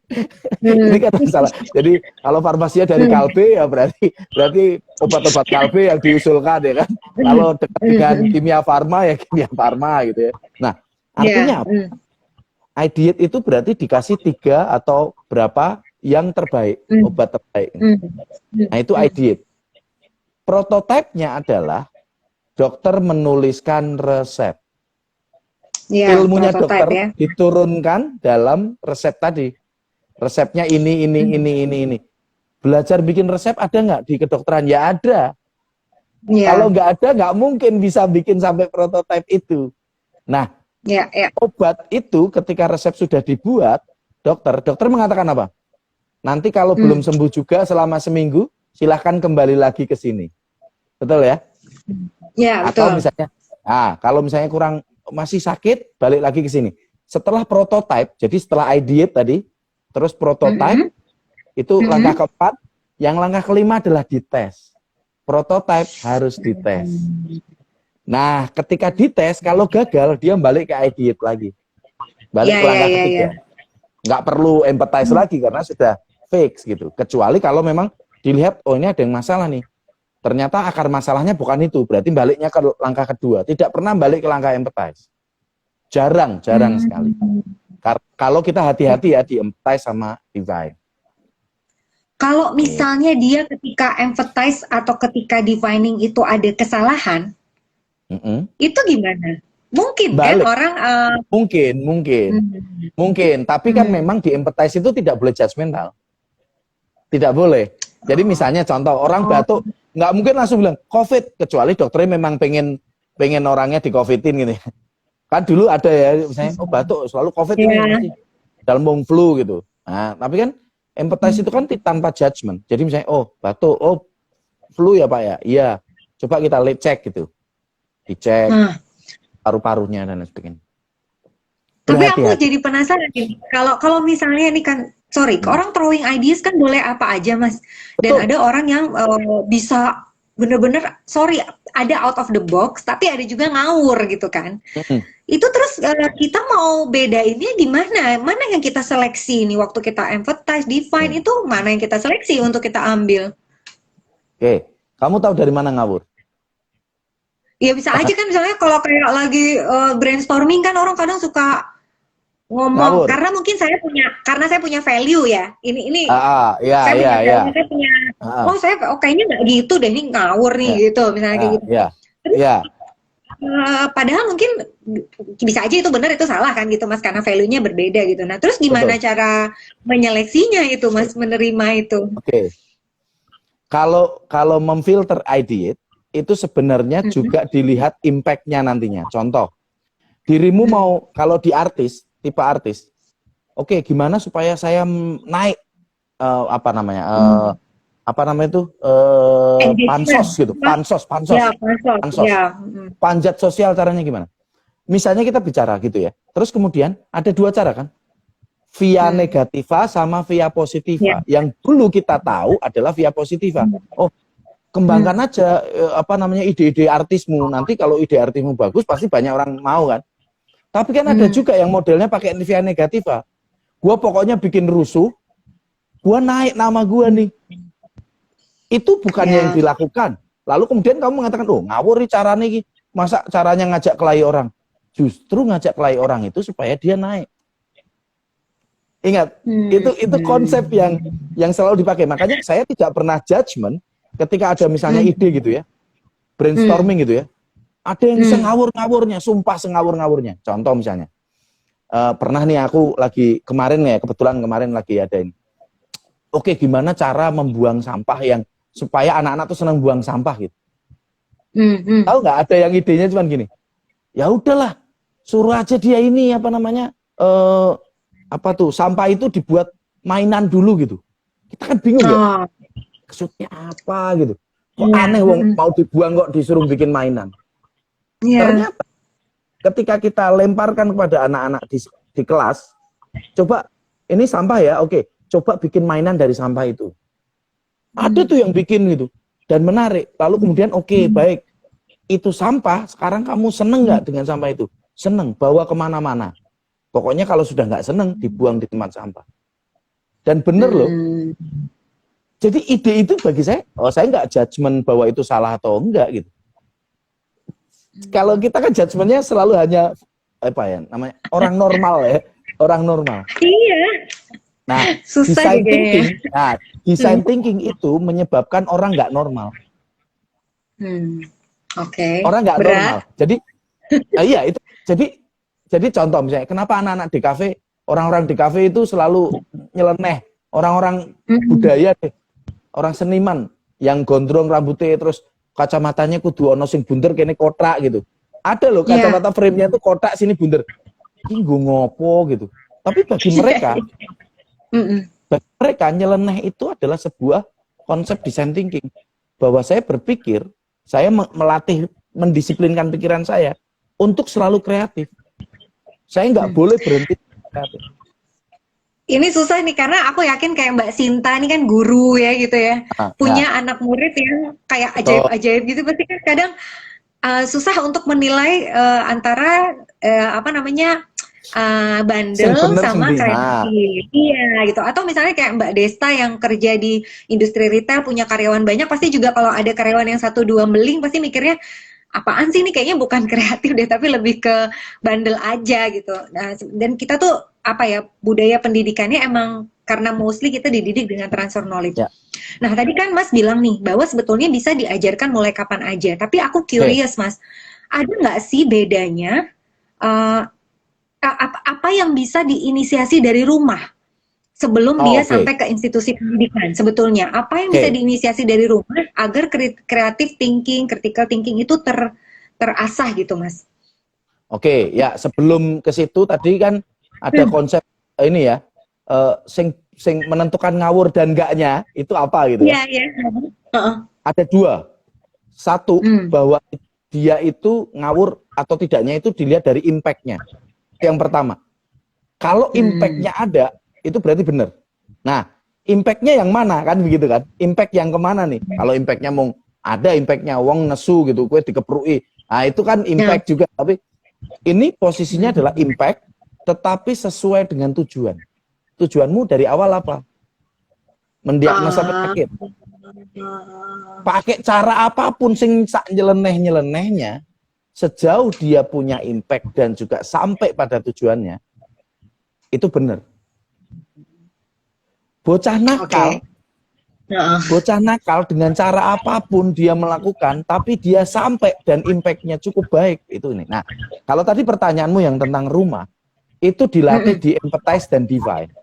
Ini Hmm. kan masalah. Jadi kalau farmasinya dari Hmm. Kalbe ya berarti obat-obat Kalbe yang diusulkan ya kan. Hmm. Kalau dekat dengan Hmm. kimia farma ya kimia farma gitu ya. Nah, Iya. artinya Hmm. iDiet itu berarti dikasih 3 atau berapa yang terbaik, Hmm. obat terbaik. Hmm. Hmm. Nah, itu Hmm. iDiet. Prototipenya adalah dokter menuliskan resep. Iya, Ilmunya prototype dokter ya. diturunkan dalam resep tadi. Resepnya Hmm. ini. Belajar bikin resep ada nggak di kedokteran? Ya ada. Kalau Iya. nggak ada, nggak mungkin bisa bikin sampai prototipe itu. Nah, Iya. Iya. obat itu ketika resep sudah dibuat, dokter mengatakan apa? Nanti kalau belum Hmm. sembuh juga selama seminggu, silahkan kembali lagi ke sini. Betul ya? Iya, Atau betul. misalnya, kalau misalnya masih sakit, balik lagi ke sini. Setelah prototype, jadi setelah iDiet tadi, terus prototype, Hmm. itu Hmm. langkah keempat. Yang langkah kelima adalah dites. Prototype harus dites. Nah, ketika dites, kalau gagal, dia balik ke iDiet lagi. Iya, Balik ke iya, langkah iya, iya. ketiga. Nggak perlu empathize lagi, karena sudah fix gitu. Kecuali kalau memang dilihat, oh ini ada yang masalah nih. Ternyata akar masalahnya bukan itu. Berarti baliknya ke langkah kedua. Tidak pernah balik ke langkah empathize. Jarang sekali. Hmm. Kalau kita hati-hati ya di empathize sama divine. Kalau misalnya dia ketika empathize atau ketika divining itu ada kesalahan, itu gimana? Mungkin kan Balik. orang hmm. Mungkin. Tapi kan Hmm. memang di empathize itu tidak boleh judgmental. Tidak boleh. Jadi misalnya contoh, orang Oh. batuk, nggak mungkin langsung bilang COVID, kecuali dokternya memang pengen orangnya di COVID-in gitu. Kan dulu ada ya, misalnya, oh batuk, selalu COVID ini Ya. pasti dalam flu gitu. Nah, tapi kan empathize itu kan tanpa judgement. Jadi misalnya, oh batuk, oh flu ya Pak ya? Iya. Coba kita cek gitu. Dicek paru-parunya dan lain sebagainya. Tapi aku Berhati-hati. jadi penasaran nih, kalau misalnya nih kan, sorry, orang throwing ideas kan boleh apa aja Mas. Dan Betul. ada orang yang bisa bener-bener, sorry, ada out of the box, tapi ada juga ngawur gitu kan. Itu terus kita mau bedainnya gimana? Mana yang kita seleksi nih waktu kita empathize, define itu mana yang kita seleksi untuk kita ambil? Oke, kamu tahu dari mana ngawur? Ya bisa aja kan misalnya kalau kayak lagi brainstorming kan orang kadang suka ngomong Ngawur. karena mungkin karena saya punya value ya. Ini Ya, saya punya ya. value, saya punya saya kayaknya nggak gitu deh, ini ngawur nih Ya, gitu misalnya kayak gitu. ya, Terus ya. padahal mungkin bisa aja itu benar itu salah kan gitu Mas karena value-nya berbeda gitu. Nah, terus gimana Betul. cara menyeleksinya itu Mas menerima itu? Oke. Kalau memfilter iDiet itu sebenarnya juga dilihat impact-nya nantinya. Contoh, dirimu mau kalau di tipe artis, oke, gimana supaya saya naik apa namanya itu pansos gitu, pansos, Ya, pansos. Ya. panjat sosial caranya gimana? Misalnya kita bicara gitu ya, terus kemudian ada 2 cara kan, via negativa sama via positiva. Ya. Yang dulu kita tahu adalah via positiva. Oh, kembangkan aja ide-ide artismu. Nanti kalau ide artismu bagus pasti banyak orang mau kan. Tapi kan ada juga yang modelnya pakai via negativa. Gua pokoknya bikin rusuh, gua naik nama gua nih. Itu bukannya yang dilakukan. Lalu kemudian kamu mengatakan, oh ngawur nih caranya nih. Masa caranya ngajak kelahi orang? Justru ngajak kelahi orang itu supaya dia naik. Ingat, itu konsep yang selalu dipakai. Makanya saya tidak pernah judgement ketika ada misalnya ide gitu ya, brainstorming gitu ya. Ada yang sengawur-ngawurnya, sumpah sengawur-ngawurnya. Contoh misalnya, pernah nih aku lagi kebetulan kemarin lagi ada ini. Oke, gimana cara membuang sampah yang supaya anak-anak tuh senang buang sampah gitu. Tahu nggak? Ada yang idenya cuma gini. Ya udahlah, suruh aja dia ini sampah itu dibuat mainan dulu gitu. Kita kan bingung ya. Maksudnya apa gitu. Kok aneh wong mau dibuang kok disuruh bikin mainan. Iya. Ternyata ketika kita lemparkan kepada anak-anak di kelas, coba ini sampah ya, oke, coba bikin mainan dari sampah itu. Ada tuh yang bikin gitu dan menarik. Lalu kemudian oke, baik, itu sampah, sekarang kamu seneng nggak dengan sampah itu? Seneng, bawa kemana-mana. Pokoknya kalau sudah nggak seneng, dibuang di tempat sampah. Dan bener loh. Jadi ide itu bagi saya, saya nggak judgement bahwa itu salah atau enggak gitu. Kalau kita kan judgementnya selalu hanya apa ya namanya orang normal ya, orang normal. Iya. Nah, Susah design thinking itu menyebabkan orang nggak normal. Oke. Orang nggak Berat. normal. Jadi, iya itu. Jadi contoh misalnya, kenapa anak-anak di kafe, orang-orang di kafe itu selalu nyeleneh, orang-orang budaya deh, orang seniman yang gondrong rambutnya terus kacamatanya kudu ono sing bunder kene kotak gitu. Ada loh kacamata frame-nya itu kotak sini bunder. Ini gue ngopo gitu. Tapi bagi mereka nyeleneh itu adalah sebuah konsep design thinking. Bahwa saya berpikir, saya melatih, mendisiplinkan pikiran saya untuk selalu kreatif. Saya nggak boleh berhenti kreatif. Ini susah nih karena aku yakin kayak Mbak Sinta ini kan guru ya gitu ya. Punya anak murid yang kayak ajaib-ajaib gitu pasti kan kadang susah untuk menilai antara bandel sama kreatif. Iya gitu. Atau misalnya kayak Mbak Desta yang kerja di industri retail punya karyawan banyak pasti juga kalau ada karyawan yang 1-2 meling pasti mikirnya apaan sih ini kayaknya bukan kreatif deh tapi lebih ke bandel aja gitu. Nah, dan kita tuh budaya pendidikannya emang karena mostly kita dididik dengan transfer knowledge. Nah, tadi kan Mas bilang nih bahwa sebetulnya bisa diajarkan mulai kapan aja. Tapi aku curious Mas, ada nggak sih bedanya apa yang bisa diinisiasi dari rumah sebelum dia sampai ke institusi pendidikan? Sebetulnya apa yang bisa diinisiasi dari rumah agar creative thinking, critical thinking itu terasah gitu Mas? Oke, ya sebelum ke situ tadi kan ada konsep ini ya, sing menentukan ngawur dan enggaknya itu apa gitu ya? Iya. Ada dua. Satu, bahwa dia itu ngawur atau tidaknya itu dilihat dari impact-nya. Yang pertama. Kalau impact-nya ada, itu berarti benar. Nah, impact-nya yang mana kan begitu kan? Impact yang kemana nih? Kalau impact-nya mau ada impact-nya wong nesu gitu, kue dikeprui. Nah, itu kan impact juga, tapi ini posisinya adalah impact tetapi sesuai dengan tujuan. Tujuanmu dari awal apa? Mendiagnosa penyakit. Pakai cara apapun sing sak nyeleneh-nyelenehnya, sejauh dia punya impact dan juga sampai pada tujuannya, itu benar. Bocah nakal, bocah nakal dengan cara apapun dia melakukan, tapi dia sampai dan impact-nya cukup baik. Itu ini. Nah, kalau tadi pertanyaanmu yang tentang rumah, itu dilatih di empathize dan divine.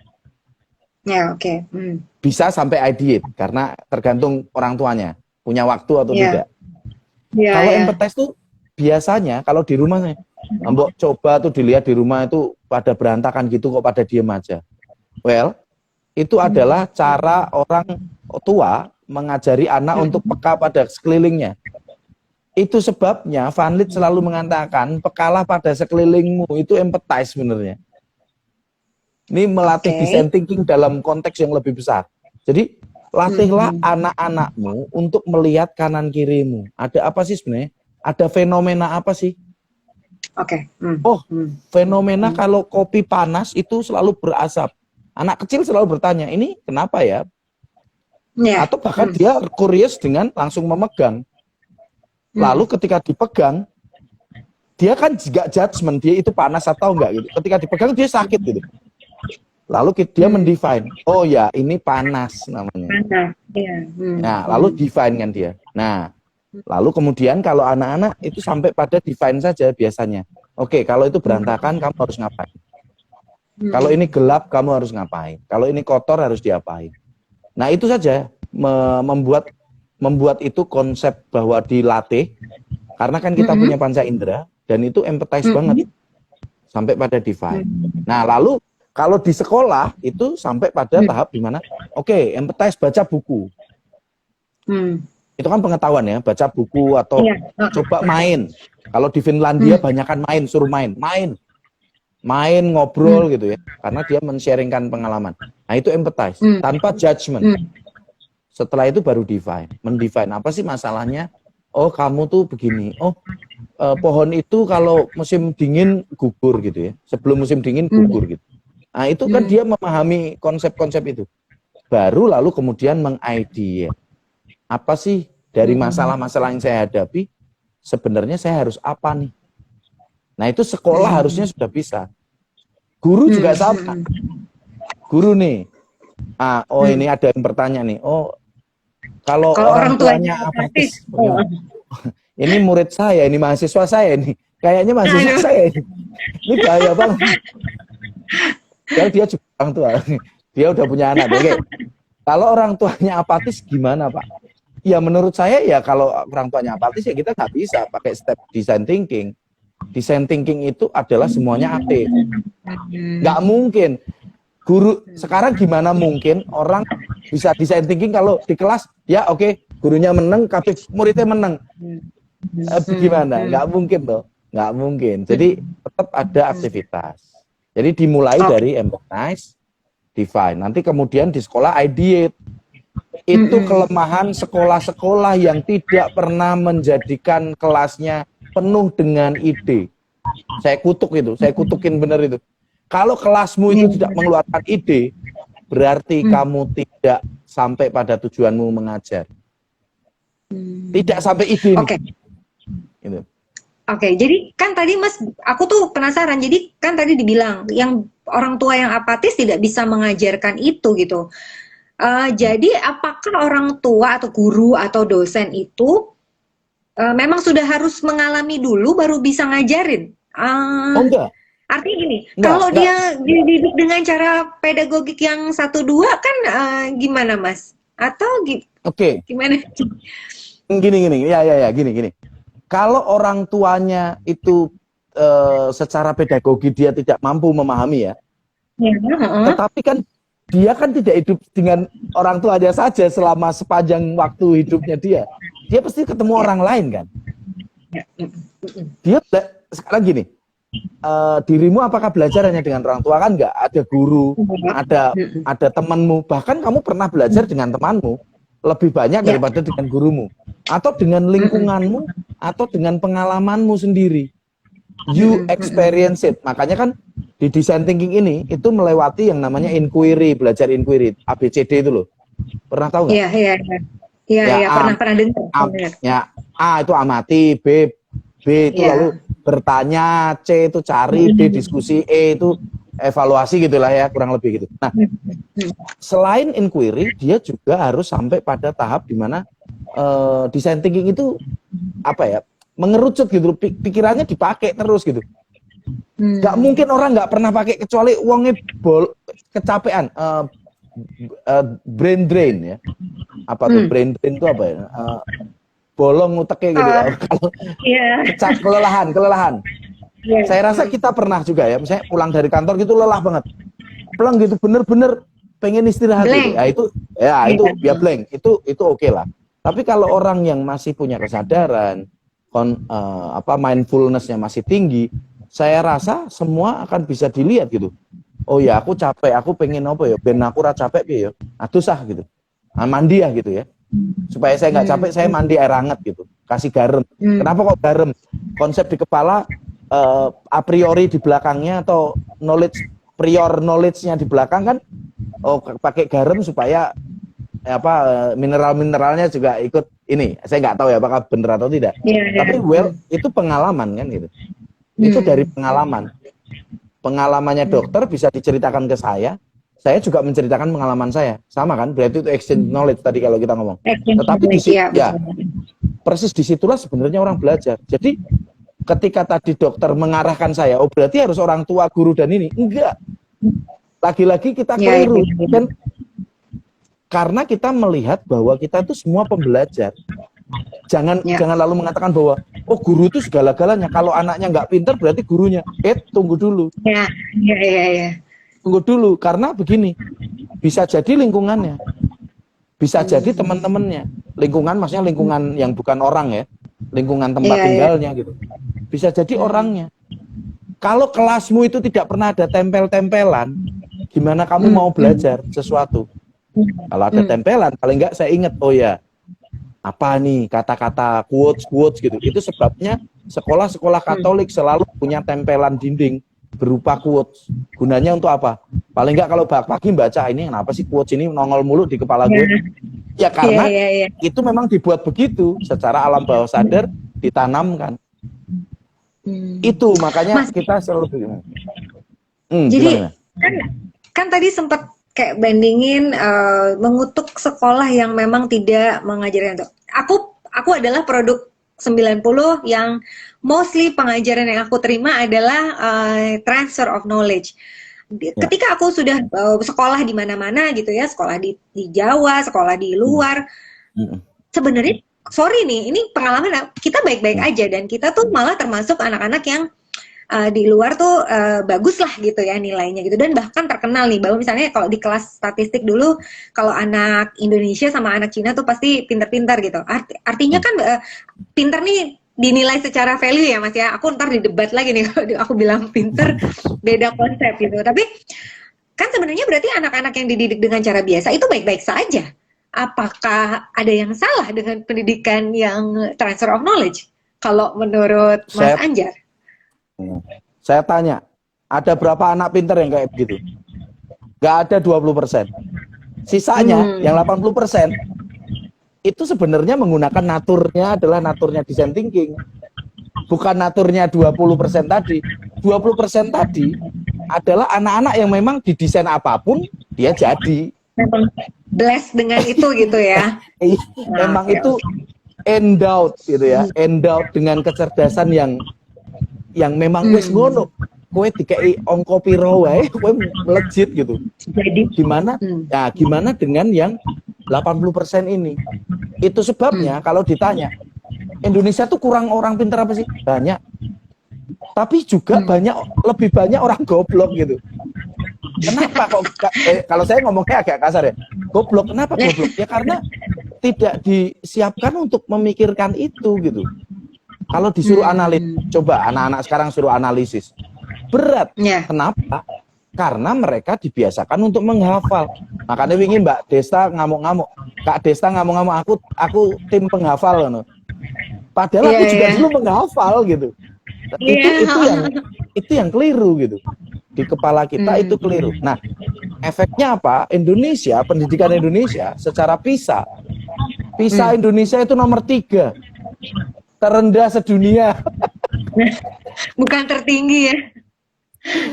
Bisa sampai ideate karena tergantung orang tuanya punya waktu atau tidak. Kalau empathize tuh biasanya kalau di rumahnya, mbok coba tuh dilihat di rumah itu pada berantakan gitu kok pada diem aja. Well, itu adalah cara orang tua mengajari anak untuk peka pada sekelilingnya. Itu sebabnya Van Lith selalu mengatakan pekalah pada sekelilingmu, itu empathize sebenarnya. Ini melatih design thinking dalam konteks yang lebih besar. Jadi latihlah anak-anakmu untuk melihat kanan kirimu. Ada apa sih sebenarnya? Ada fenomena apa sih? Fenomena kalau kopi panas itu selalu berasap. Anak kecil selalu bertanya, ini kenapa ya? Atau bahkan dia curious dengan langsung memegang. Lalu ketika dipegang, dia kan juga judgement, dia itu panas atau enggak gitu. Ketika dipegang dia sakit gitu. Lalu dia mendefine, oh ya ini panas namanya. Nah, lalu define kan dia. Nah, lalu kemudian kalau anak-anak itu sampai pada define saja biasanya. Oke, kalau itu berantakan kamu harus ngapain? Kalau ini gelap kamu harus ngapain? Kalau ini kotor harus diapain? Nah, itu saja membuat itu konsep bahwa dilatih karena kan kita punya panca indera dan itu empathize banget sampai pada define. Nah, lalu kalau di sekolah itu sampai pada tahap di mana oke, empathize baca buku. Itu kan pengetahuan ya, baca buku atau Iya. coba main. Kalau di Finlandia banyakan main, suruh main ngobrol gitu ya, karena dia men-sharingkan pengalaman. Nah itu empathize, tanpa judgment. Setelah itu baru mendefine apa sih masalahnya. Oh kamu tuh begini, oh pohon itu kalau musim dingin gugur gitu ya, sebelum musim dingin gugur gitu. Nah itu kan dia memahami konsep-konsep itu. Baru lalu kemudian meng-idea, apa sih dari masalah-masalah yang saya hadapi, sebenarnya saya harus apa nih. Nah itu sekolah harusnya sudah bisa. Guru juga sama. Guru nih, ini ada yang bertanya nih, kalau orang tuanya apatis, ini murid saya, ini mahasiswa saya nih, kayaknya mahasiswa saya ini bahaya banget. Kalau dia juga orang tua, dia udah punya anak. Oke. Kalau orang tuanya apatis gimana Pak? Ya menurut saya ya kalau orang tuanya apatis ya kita nggak bisa pakai step design thinking. Design thinking itu adalah semuanya aktif. Nggak mungkin. Guru sekarang gimana mungkin orang bisa design thinking kalau di kelas ya oke, gurunya menang, kabeh muridnya menang. Gimana? Nggak mungkin toh, nggak mungkin. Jadi tetap ada aktivitas. Jadi dimulai dari empathize, define. Nanti kemudian di sekolah ideate. Itu kelemahan sekolah-sekolah yang tidak pernah menjadikan kelasnya penuh dengan ide. Saya kutukin benar itu. Kalau kelasmu itu tidak mengeluarkan ide, berarti kamu tidak sampai pada tujuanmu mengajar. Tidak sampai ide. Oke. Oke, jadi kan tadi Mas, aku tuh penasaran. Jadi kan tadi dibilang yang orang tua yang apatis tidak bisa mengajarkan itu gitu. Jadi apakah orang tua atau guru atau dosen itu memang sudah harus mengalami dulu baru bisa ngajarin? Enggak. Artinya gini, kalau dia dididik dengan cara pedagogik yang 1-2 kan gimana Mas? Atau gimana? Gini. Kalau orang tuanya itu secara pedagogi dia tidak mampu memahami ya. Tetapi kan dia kan tidak hidup dengan orang tuanya saja selama sepanjang waktu hidupnya dia. Dia pasti ketemu orang lain kan. Dia sekarang gini. Dirimu apakah belajar hanya dengan orang tua? Kan enggak, ada guru, ada temanmu, bahkan kamu pernah belajar dengan temanmu lebih banyak daripada dengan gurumu, atau dengan lingkunganmu, atau dengan pengalamanmu sendiri. You experience it. Makanya kan di design thinking ini itu melewati yang namanya inquiry, belajar inquiry, ABCD itu loh. Pernah tahu nggak? Iya, pernah dengar. A itu amati, B itu lalu bertanya, C itu cari, D diskusi, E itu evaluasi gitulah ya, kurang lebih gitu. Nah, selain inquiry, dia juga harus sampai pada tahap di mana design thinking itu mengerucut gitu, pikirannya dipakai terus gitu. Gak mungkin orang nggak pernah pakai kecuali uangnya kecapean, brain drain ya. Apa tuh brain drain itu apa ya? Bolong uteknya gitu. Kalau kelelahan. Saya rasa kita pernah juga ya, misalnya pulang dari kantor gitu lelah banget, pulang gitu bener-bener pengen istirahat gitu. Itu blank, itu oke lah. Tapi kalau orang yang masih punya kesadaran, mindfulness-nya masih tinggi, saya rasa semua akan bisa dilihat gitu. Oh ya aku capek, aku pengen ben aku ra capek ya, adusah gitu. Mandi ya gitu ya. Supaya saya nggak capek, saya mandi air hangat gitu, kasih garam. Kenapa kok garam? Konsep di kepala a priori di belakangnya atau prior knowledge-nya di belakang kan, pakai garam supaya mineral-mineralnya juga ikut ini. Saya nggak tahu ya apakah benar atau tidak. Tapi itu pengalaman kan gitu. Itu dari pengalaman. Pengalamannya dokter bisa diceritakan ke saya juga menceritakan pengalaman saya, sama kan? Berarti itu exchange knowledge tadi kalau kita ngomong. Tetapi persis disitulah sebenarnya orang belajar. Jadi ketika tadi dokter mengarahkan saya, berarti harus orang tua, guru dan ini, enggak. Lagi-lagi kita keliru, kan? Karena kita melihat bahwa kita itu semua pembelajar. Jangan lalu mengatakan bahwa guru itu segala-galanya. Kalau anaknya nggak pintar berarti gurunya. Tunggu dulu. Tunggu dulu, karena begini, bisa jadi lingkungannya, bisa jadi teman-temannya, Lingkungan maksudnya lingkungan yang bukan orang ya, lingkungan tempat Iya, iya. tinggalnya gitu. Bisa jadi orangnya. Kalau kelasmu itu tidak pernah ada tempel-tempelan, gimana kamu mau belajar sesuatu? Kalau ada tempelan, paling enggak saya ingat, oh ya, apa nih kata-kata quotes gitu. Itu sebabnya sekolah-sekolah Katolik selalu punya tempelan dinding berupa quotes. Gunanya untuk apa? Paling enggak kalau pagi baca, ini kenapa sih quotes ini nongol mulu di kepala gue? Ya karena itu memang dibuat begitu, secara alam bawah sadar ditanamkan. Itu makanya Mas, kita selalu jadi gimana? kan tadi sempat kayak bandingin mengutuk sekolah yang memang tidak mengajarkan itu. Aku adalah produk 90 yang mostly pengajaran yang aku terima adalah transfer of knowledge. Ketika aku sudah sekolah di mana-mana gitu ya, sekolah di Jawa, sekolah di luar, sebenarnya sorry nih, ini pengalaman kita baik-baik aja dan kita tuh malah termasuk anak-anak yang di luar tuh bagus lah gitu ya nilainya gitu, dan bahkan terkenal nih bahwa misalnya kalau di kelas statistik dulu kalau anak Indonesia sama anak Cina tuh pasti pinter-pinter gitu. Artinya kan pinter nih dinilai secara value ya Mas ya. Aku ntar di debat lagi nih kalau aku bilang pinter beda konsep gitu. Tapi kan sebenarnya berarti anak-anak yang dididik dengan cara biasa itu baik-baik saja. Apakah ada yang salah dengan pendidikan yang transfer of knowledge kalau menurut Mas Anjar? Saya tanya, ada berapa anak pinter yang kayak begitu? Gak ada 20%. Sisanya yang 80% itu sebenarnya menggunakan naturnya adalah naturnya design thinking. Bukan naturnya 20% tadi. 20% tadi adalah anak-anak yang memang didesain apapun dia jadi. Memang blessed dengan itu gitu ya. Memang itu endowed gitu ya. Endowed dengan kecerdasan yang memang wis ngono, kowe dikai ongko piro wae kowe melejit gitu. Jadi gimana? Nah, gimana dengan yang 80% ini? Itu sebabnya kalau ditanya Indonesia tuh kurang orang pintar apa sih? Banyak. Tapi juga lebih banyak orang goblok gitu. Kenapa kok kalau saya ngomongnya agak kasar ya. Goblok, kenapa goblok? Ya karena tidak disiapkan untuk memikirkan itu gitu. Kalau disuruh analisis, coba anak-anak sekarang suruh analisis, berat. Kenapa? Karena mereka dibiasakan untuk menghafal. Makanya wingi Mbak Desta ngamuk-ngamuk, Kak Desta ngamuk-ngamuk, aku tim penghafal loh. Padahal aku juga dulu menghafal gitu. Itu yang keliru gitu. Di kepala kita itu keliru. Nah, efeknya apa? Indonesia, pendidikan Indonesia secara PISA Indonesia itu nomor 3. Terendah sedunia. Bukan tertinggi ya.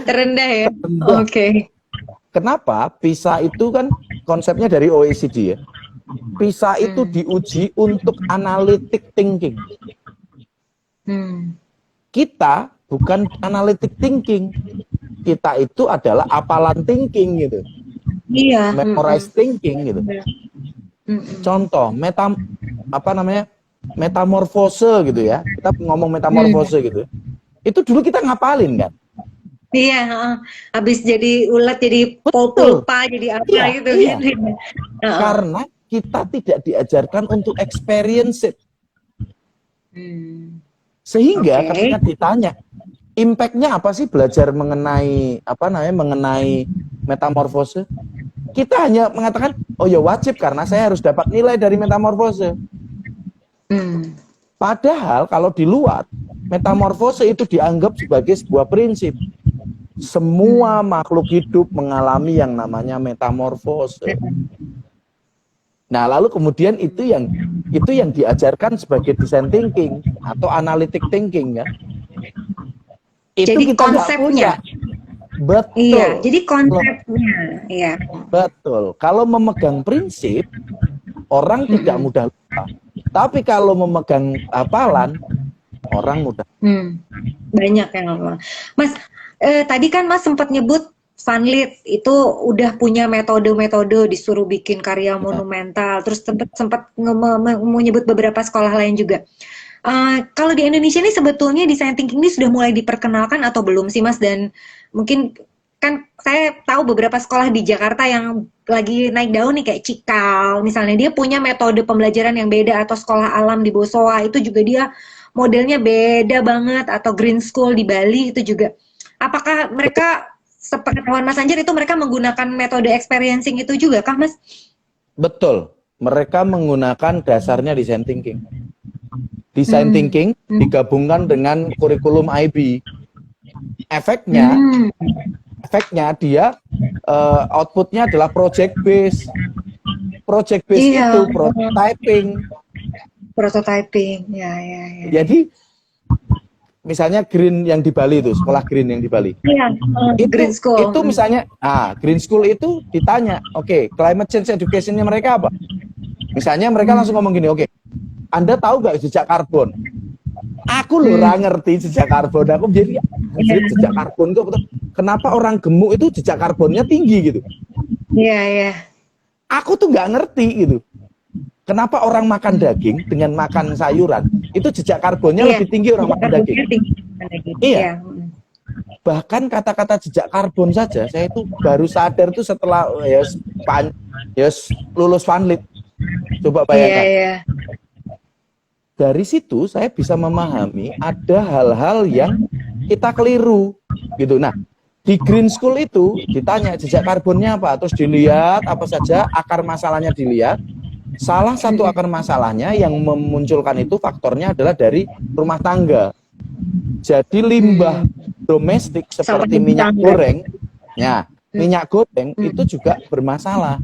Terendah ya. Oke. Kenapa? PISA itu kan konsepnya dari OECD ya. PISA itu diuji untuk analytic thinking. Kita bukan analytic thinking. Kita itu adalah apalan thinking gitu. Iya. Memorize thinking gitu. Contoh, metamorfose gitu ya. Kita ngomong metamorfose gitu. Itu dulu kita ngapalin kan? Iya, habis jadi ulat jadi pulpa jadi apa gitu. Karena kita tidak diajarkan untuk experience it. Sehingga ketika ditanya impact-nya apa sih belajar mengenai mengenai metamorfose, kita hanya mengatakan oh ya wajib karena saya harus dapat nilai dari metamorfose. Padahal kalau di luar metamorfose itu dianggap sebagai sebuah prinsip. Semua makhluk hidup mengalami yang namanya metamorfose. Nah, lalu kemudian itu yang diajarkan sebagai design thinking atau analytic thinking ya. Itu jadi kita konsepnya. Betul. Iya, jadi konsepnya. Iya. Betul. Kalau memegang prinsip, orang tidak mudah lupa. Tapi kalau memegang hafalan, orang mudah. Banyak yang lupa. Mas, tadi kan Mas sempat nyebut Vanlit itu udah punya metode-metode, disuruh bikin karya monumental, terus sempat menyebut beberapa sekolah lain juga. Kalau di Indonesia ini sebetulnya design thinking ini sudah mulai diperkenalkan atau belum sih Mas? Dan mungkin kan saya tahu beberapa sekolah di Jakarta yang lagi naik daun nih kayak Cikal misalnya, dia punya metode pembelajaran yang beda, atau sekolah alam di Bosowa itu juga dia modelnya beda banget, atau Green School di Bali itu juga. Apakah mereka, sepengetahuan Mas Anjar, itu mereka menggunakan metode experiencing itu juga kah Mas? Betul, mereka menggunakan dasarnya design thinking. Design thinking digabungkan dengan kurikulum IB. Efeknya dia outputnya adalah project base. Project base itu prototyping, ya. Jadi misalnya Green yang di Bali itu, sekolah Green yang di Bali. Iya, Green School. Itu misalnya, Green School itu ditanya, oke, climate change education-nya mereka apa? Misalnya mereka langsung ngomong gini, oke, Anda tahu nggak jejak karbon? Aku loh ngerti jejak karbon. Aku jadi jejak karbon itu kenapa orang gemuk itu jejak karbonnya tinggi gitu? Iya. Aku tuh nggak ngerti gitu. Kenapa orang makan daging dengan makan sayuran itu jejak karbonnya lebih tinggi orang makan daging? Iya. Bahkan kata-kata jejak karbon saja saya itu baru sadar tuh setelah lulus Vanlit. Coba bayangkan. Iya. Dari situ saya bisa memahami ada hal-hal yang kita keliru gitu. Nah, di Green School itu ditanya jejak karbonnya apa, terus dilihat apa saja akar masalahnya dilihat. Salah satu akar masalahnya yang memunculkan itu faktornya adalah dari rumah tangga. Jadi limbah domestik seperti minyak goreng, minyak goreng itu juga bermasalah.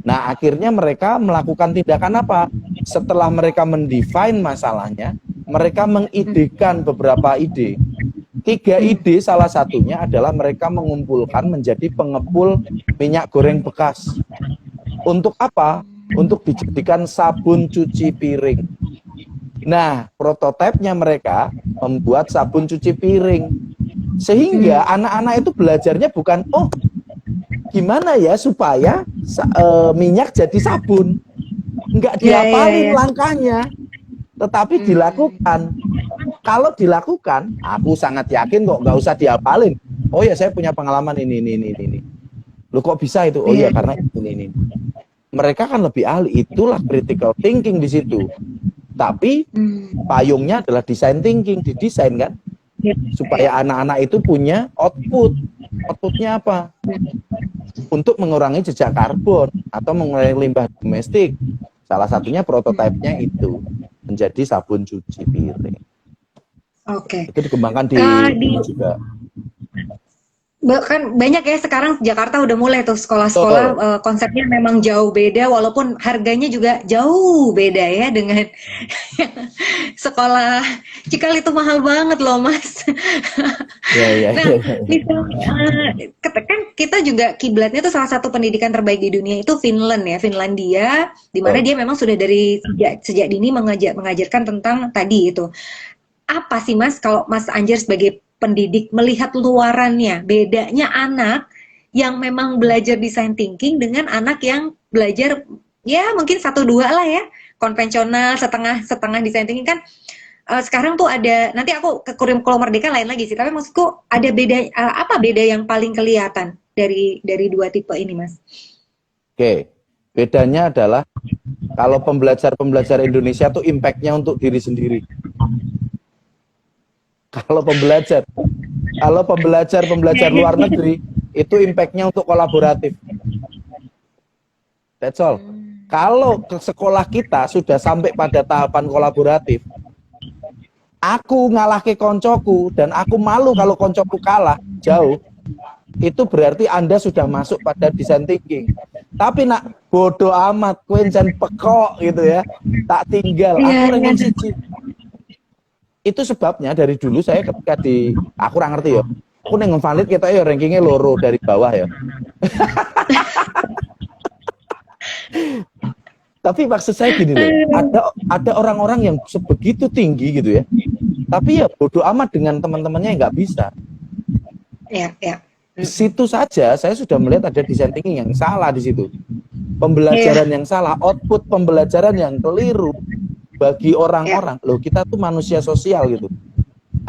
Nah, akhirnya mereka melakukan tindakan apa? Setelah mereka mendefine masalahnya, mereka mengidekan beberapa ide. 3 ide, salah satunya adalah mereka mengumpulkan menjadi pengepul minyak goreng bekas. Untuk apa? Untuk dijadikan sabun cuci piring. Nah, prototipenya mereka membuat sabun cuci piring. Sehingga anak-anak itu belajarnya bukan, gimana ya supaya minyak jadi sabun. Enggak dihafalin langkahnya, tetapi dilakukan. Kalau dilakukan, aku sangat yakin kok nggak usah dihafalin. Oh ya, saya punya pengalaman ini. Loh kok bisa itu? Oh ya, karena ini. Mereka kan lebih ahli, itulah critical thinking di situ. Tapi payungnya adalah design thinking, didesain kan? Supaya anak-anak itu punya output. Outputnya apa? Untuk mengurangi jejak karbon atau mengurangi limbah domestik. Salah satunya prototipenya itu menjadi sabun cuci piring. Oke. Itu dikembangkan di juga. Kan banyak ya sekarang Jakarta udah mulai tuh sekolah-sekolah konsepnya memang jauh beda, walaupun harganya juga jauh beda ya dengan sekolah Cikal itu mahal banget loh Mas. Kan kita juga kiblatnya tuh salah satu pendidikan terbaik di dunia itu Finlandia, di mana dia memang sudah dari sejak dini mengajarkan tentang tadi itu. Apa sih Mas, kalau Mas Anjar sebagai pendidik melihat luarannya, bedanya anak yang memang belajar design thinking dengan anak yang belajar ya mungkin 1-2 lah ya, konvensional, setengah design thinking kan. Sekarang tuh ada, nanti aku ke kurikulum Merdeka lain lagi sih, tapi maksudku ada beda, apa beda yang paling kelihatan dari 2 tipe ini Mas? Oke, bedanya adalah kalau pembelajar Indonesia tuh impact-nya untuk diri sendiri. Kalau pembelajar luar negeri itu impact-nya untuk kolaboratif. That's all. Kalau ke sekolah kita sudah sampai pada tahapan kolaboratif, aku ngalah ke koncoku dan aku malu kalau koncoku kalah jauh, itu berarti Anda sudah masuk pada design thinking. Tapi nak bodoh amat, kowe jan pekok gitu ya, tak tinggal, aku ranking siji. Itu sebabnya dari dulu saya ketika aku kurang ngerti ya, aku neng Vanlit kita ya rankingnya loro dari bawah ya. Tapi maksud saya gini loh, ada orang-orang yang sebegitu tinggi gitu ya, tapi ya bodoh amat dengan teman-temannya yang nggak bisa. Iya. Di situ saja saya sudah melihat ada design thinking yang salah di situ, pembelajaran yang salah, output pembelajaran yang keliru. Bagi orang-orang, loh kita tuh manusia sosial gitu.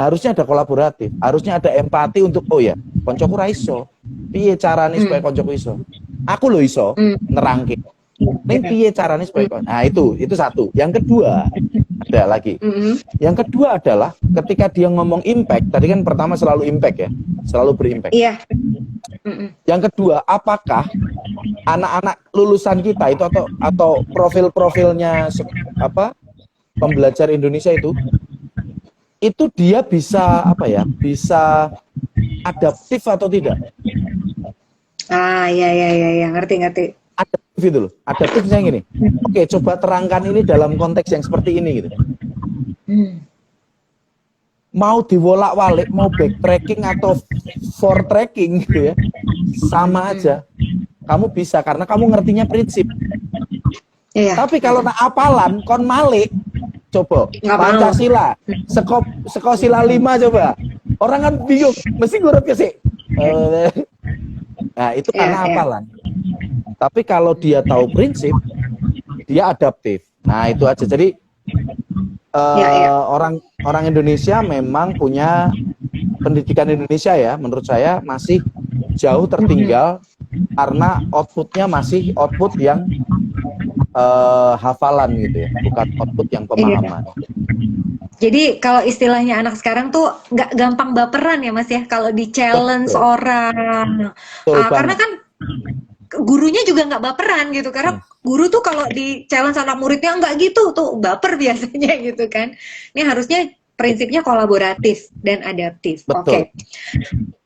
Harusnya ada kolaboratif, harusnya ada empati untuk, oh ya, koncoku raiso. Piye carane supaya koncoku iso? Aku lho iso nerangke. Ning piye carane supaya nah itu satu. Yang kedua, ada lagi. Yang kedua adalah ketika dia ngomong impact, tadi kan pertama selalu impact ya, selalu berimpact. Iya. Yang kedua, apakah anak-anak lulusan kita itu atau profil-profilnya apa pembelajar Indonesia itu dia bisa apa ya, bisa adaptif atau tidak? Ya, ngerti. Adaptif itu loh, adaptifnya gini. Oke, coba terangkan ini dalam konteks yang seperti ini gitu. Mau diwolak-walik, mau backtracking atau foretracking gitu ya, sama aja. Kamu bisa karena kamu ngertinya prinsip. Iya. Tapi kalau nak apalan, kon malik, coba Pancasila, sekosila 5 coba. Orang kan bingung, mesti ngurut ke sih. Nah itu karena apalan. Tapi kalau dia tahu prinsip, dia adaptif. Nah itu aja. Jadi orang Indonesia memang punya pendidikan Indonesia ya, menurut saya masih jauh tertinggal karena outputnya masih output yang hafalan gitu ya, bukan output yang pemahaman. Jadi kalau istilahnya anak sekarang tuh nggak gampang baperan ya Mas ya, kalau di challenge orang. Karena kan gurunya juga nggak baperan gitu, karena guru tuh kalau di challenge anak muridnya nggak gitu tuh baper biasanya gitu kan. Ini harusnya prinsipnya kolaboratif dan adaptif. Oke.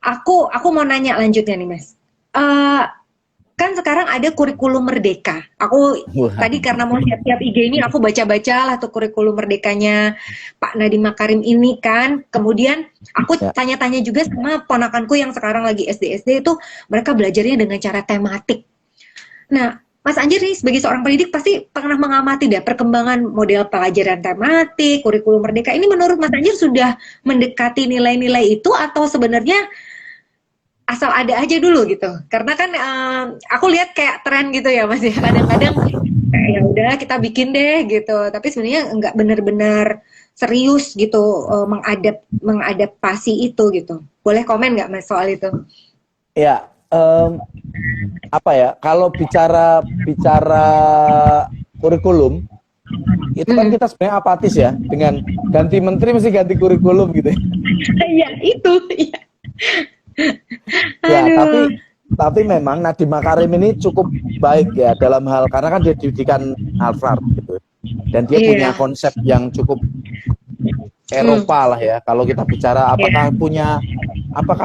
Aku mau nanya lanjutnya nih Mas. Kan sekarang ada kurikulum merdeka. Aku tadi karena mau siap-siap IG ini, aku baca-baca lah tuh kurikulum merdekanya Pak Nadiem Makarim ini kan. Kemudian aku tanya-tanya juga sama ponakanku yang sekarang lagi SD itu, mereka belajarnya dengan cara tematik. Nah, Mas Anjir nih sebagai seorang pendidik pasti pernah mengamati deh perkembangan model pelajaran tematik, kurikulum merdeka. Ini menurut Mas Anjir sudah mendekati nilai-nilai itu atau sebenarnya asal ada aja dulu gitu? Karena kan aku lihat kayak tren gitu ya Mas ya, kadang-kadang ya udah kita bikin deh gitu, tapi sebenarnya nggak benar-benar serius gitu mengadaptasi itu gitu. Boleh komen nggak Mas soal itu? Ya, apa ya, kalau bicara kurikulum itu kan kita sebenarnya apatis ya, dengan ganti menteri mesti ganti kurikulum gitu. Iya itu. Ya, tapi memang Nadiem Makarim ini cukup baik ya dalam hal, karena kan dia didikan Harvard gitu, dan dia punya konsep yang cukup Eropa lah ya. Kalau kita bicara apakah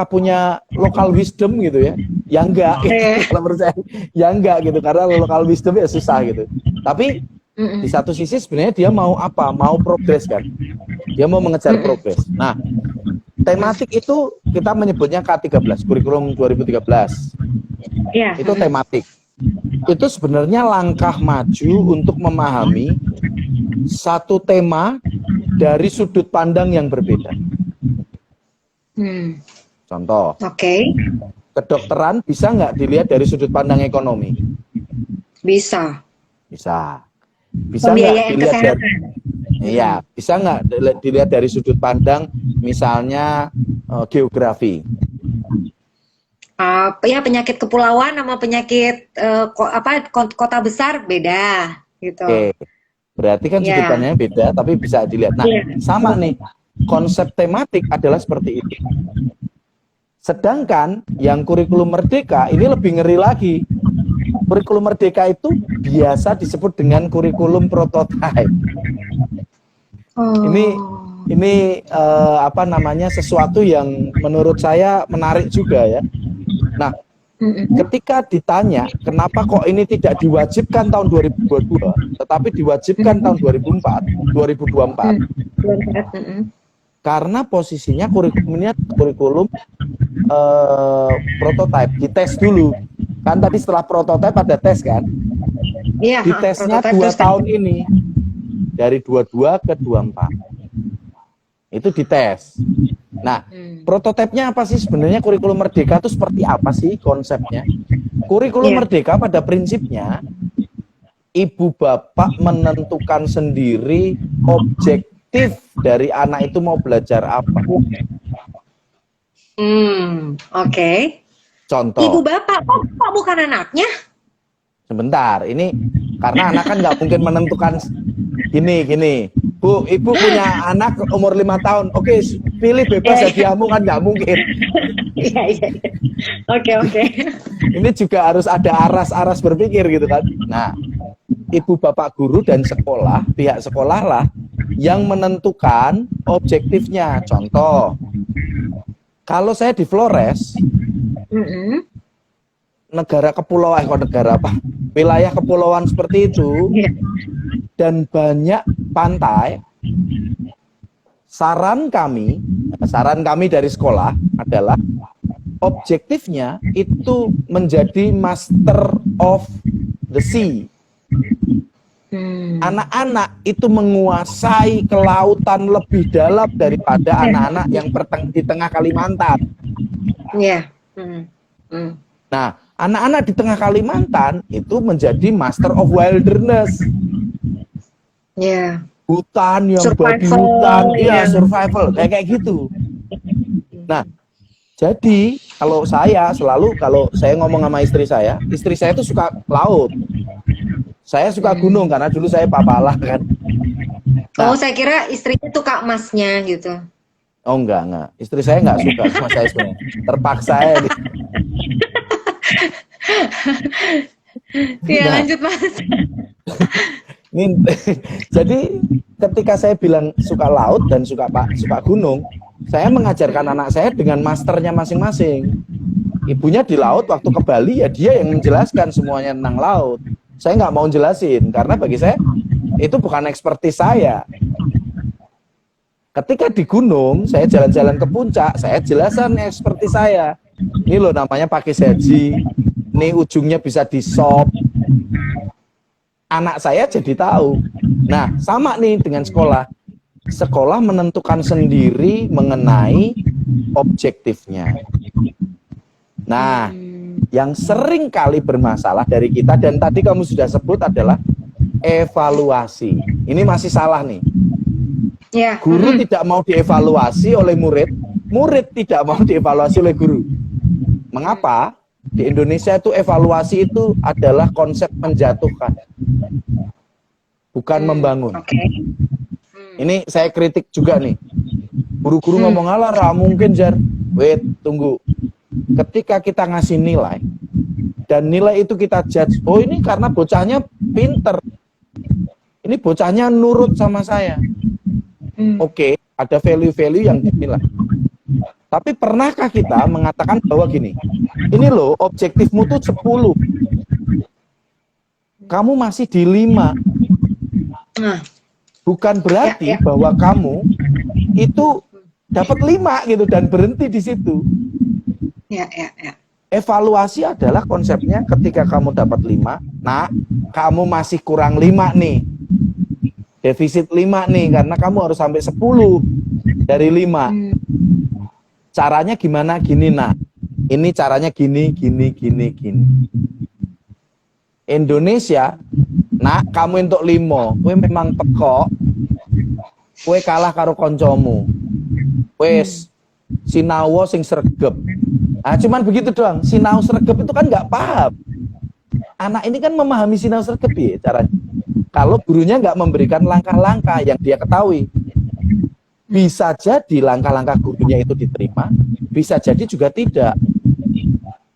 punya local wisdom gitu ya? Ya enggak, kalau menurut saya ya enggak gitu, karena local wisdom ya susah gitu. Tapi di satu sisi sebenarnya dia mau apa? Mau progres kan? Dia mau mengejar progres. Nah, tematik itu kita menyebutnya K13, kurikulum 2013. Itu tematik. Itu sebenarnya langkah maju untuk memahami satu tema dari sudut pandang yang berbeda. Contoh, kedokteran bisa nggak dilihat dari sudut pandang ekonomi? Bisa. Bisa nggak dilihat dari bisa nggak dilihat dari sudut pandang misalnya geografi? Ya penyakit kepulauan sama penyakit kota besar beda gitu. Berarti kan sudut pandangnya beda, tapi bisa dilihat. Nah, sama nih, konsep tematik adalah seperti itu. Sedangkan yang kurikulum merdeka ini lebih ngeri lagi. Kurikulum merdeka itu biasa disebut dengan kurikulum prototype. Ini apa namanya, sesuatu yang menurut saya menarik juga ya. Nah, ketika ditanya kenapa kok ini tidak diwajibkan tahun 2022 tetapi diwajibkan tahun 2024. Karena posisinya kurikulumnya kurikulum prototype, dites dulu. Kan tadi setelah prototype ada tes kan? Iya, ditesnya 2 tahun ini. Dari 22 ke 24. Itu dites. Nah, prototipenya apa sih sebenarnya? Kurikulum merdeka itu seperti apa sih konsepnya? Kurikulum merdeka pada prinsipnya ibu bapak menentukan sendiri objektif dari anak itu mau belajar apa. Contoh, bapak kok bukan anaknya? sebentar, ini karena anak kan nggak mungkin menentukan gini. Bu, ibu punya anak umur 5 tahun. Oke, pilih bebas hadiahmu kan nggak mungkin. Iya. Oke. Ini juga harus ada aras-aras berpikir gitu kan. Nah, ibu bapak guru dan sekolah, pihak sekolah lah yang menentukan objektifnya. Contoh, kalau saya di Flores, negara kepulauan, wilayah kepulauan seperti itu, dan banyak pantai, saran kami dari sekolah adalah objektifnya itu menjadi master of the sea. Anak-anak itu menguasai kelautan lebih dalam daripada anak-anak yang di tengah Kalimantan. Iya. Nah, anak-anak di tengah Kalimantan itu menjadi master of wilderness. Iya. Hutan yang Survival, babi hutan, iya. survival kayak gitu. Nah, jadi kalau saya ngomong sama istri saya itu suka laut. Saya suka gunung karena dulu saya papalah kan. Nah, saya kira istrinya tuh Kak Masnya gitu. Oh enggak. Istri saya enggak suka sama saya sebenarnya. Terpaksa ya. Iya, lanjut Mas. Jadi ketika saya bilang suka laut dan suka gunung, saya mengajarkan anak saya dengan masternya masing-masing. Ibunya di laut, waktu ke Bali ya dia yang menjelaskan semuanya tentang laut. Saya nggak mau jelasin karena bagi saya itu bukan ekspertis saya. Ketika di gunung, saya jalan-jalan ke puncak, saya jelaskan ekspertis saya. Ini loh namanya pakai seji, ini ujungnya bisa di sop. Anak saya jadi tahu. Nah, sama nih dengan sekolah. Sekolah menentukan sendiri mengenai objektifnya. Nah, yang sering kali bermasalah dari kita, dan tadi kamu sudah sebut adalah evaluasi. Ini masih salah nih. Ya. Guru tidak mau dievaluasi oleh murid, murid tidak mau dievaluasi oleh guru. Mengapa? Di Indonesia itu evaluasi itu adalah konsep menjatuhkan, bukan membangun. Ini saya kritik juga nih. Guru-guru ngomong, alah mungkin Jar. Wait, tunggu. Ketika kita ngasih nilai, dan nilai itu kita judge, oh ini karena bocahnya pinter, ini bocahnya nurut sama saya. Oke, ada value-value yang dinilai. Tapi pernahkah kita mengatakan bahwa gini, ini loh objektifmu tuh 10, kamu masih di 5. Bukan berarti bahwa kamu itu dapat 5 gitu dan berhenti di situ. Ya. Evaluasi adalah konsepnya ketika kamu dapat 5, nah kamu masih kurang 5 nih. Defisit 5 nih, karena kamu harus sampai 10 dari 5. Caranya gimana? Gini, nah. Ini caranya gini. Indonesia, nah kamu untuk 5, kowe memang teko, kowe kalah karo koncomu. Wes, sinawo sing sregep. Nah, cuman begitu doang. Sinau sregep itu kan nggak paham. Anak ini kan memahami sinau sregep ya caranya. Kalau gurunya nggak memberikan langkah-langkah yang dia ketahui, bisa jadi langkah-langkah gurunya itu diterima, bisa jadi juga tidak.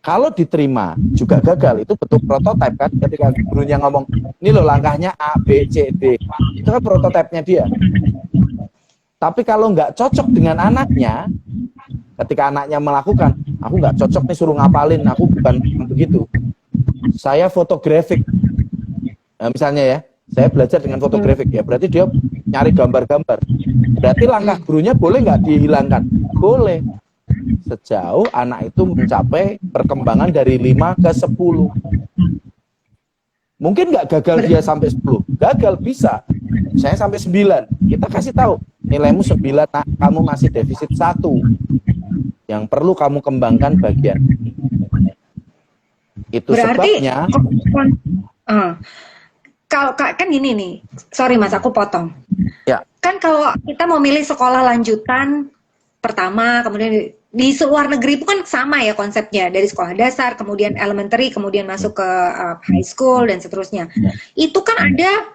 Kalau diterima juga gagal, itu bentuk prototipe kan. Ketika gurunya ngomong, ini loh langkahnya A, B, C, D, itu kan prototipenya dia. Tapi kalau nggak cocok dengan anaknya, ketika anaknya melakukan, aku nggak cocok nih suruh ngapalin, aku bukan begitu. Saya fotografik, nah, misalnya ya, saya belajar dengan fotografik ya, berarti dia nyari gambar-gambar. Berarti langkah gurunya boleh nggak dihilangkan? Boleh. Sejauh anak itu mencapai perkembangan dari 5 ke 10. Mungkin nggak gagal dia sampai 10. Gagal bisa. Saya sampai 9. Kita kasih tahu, nilaimu 9, nah, kamu masih defisit 1. Yang perlu kamu kembangkan bagian ini. Itu berarti, sebabnya. Kalau kan gini nih, sorry Mas, aku potong. Ya. Kan kalau kita mau milih sekolah lanjutan pertama, kemudian di luar negeri itu kan sama ya konsepnya, dari sekolah dasar, kemudian elementary, kemudian masuk ke high school dan seterusnya. Itu kan ada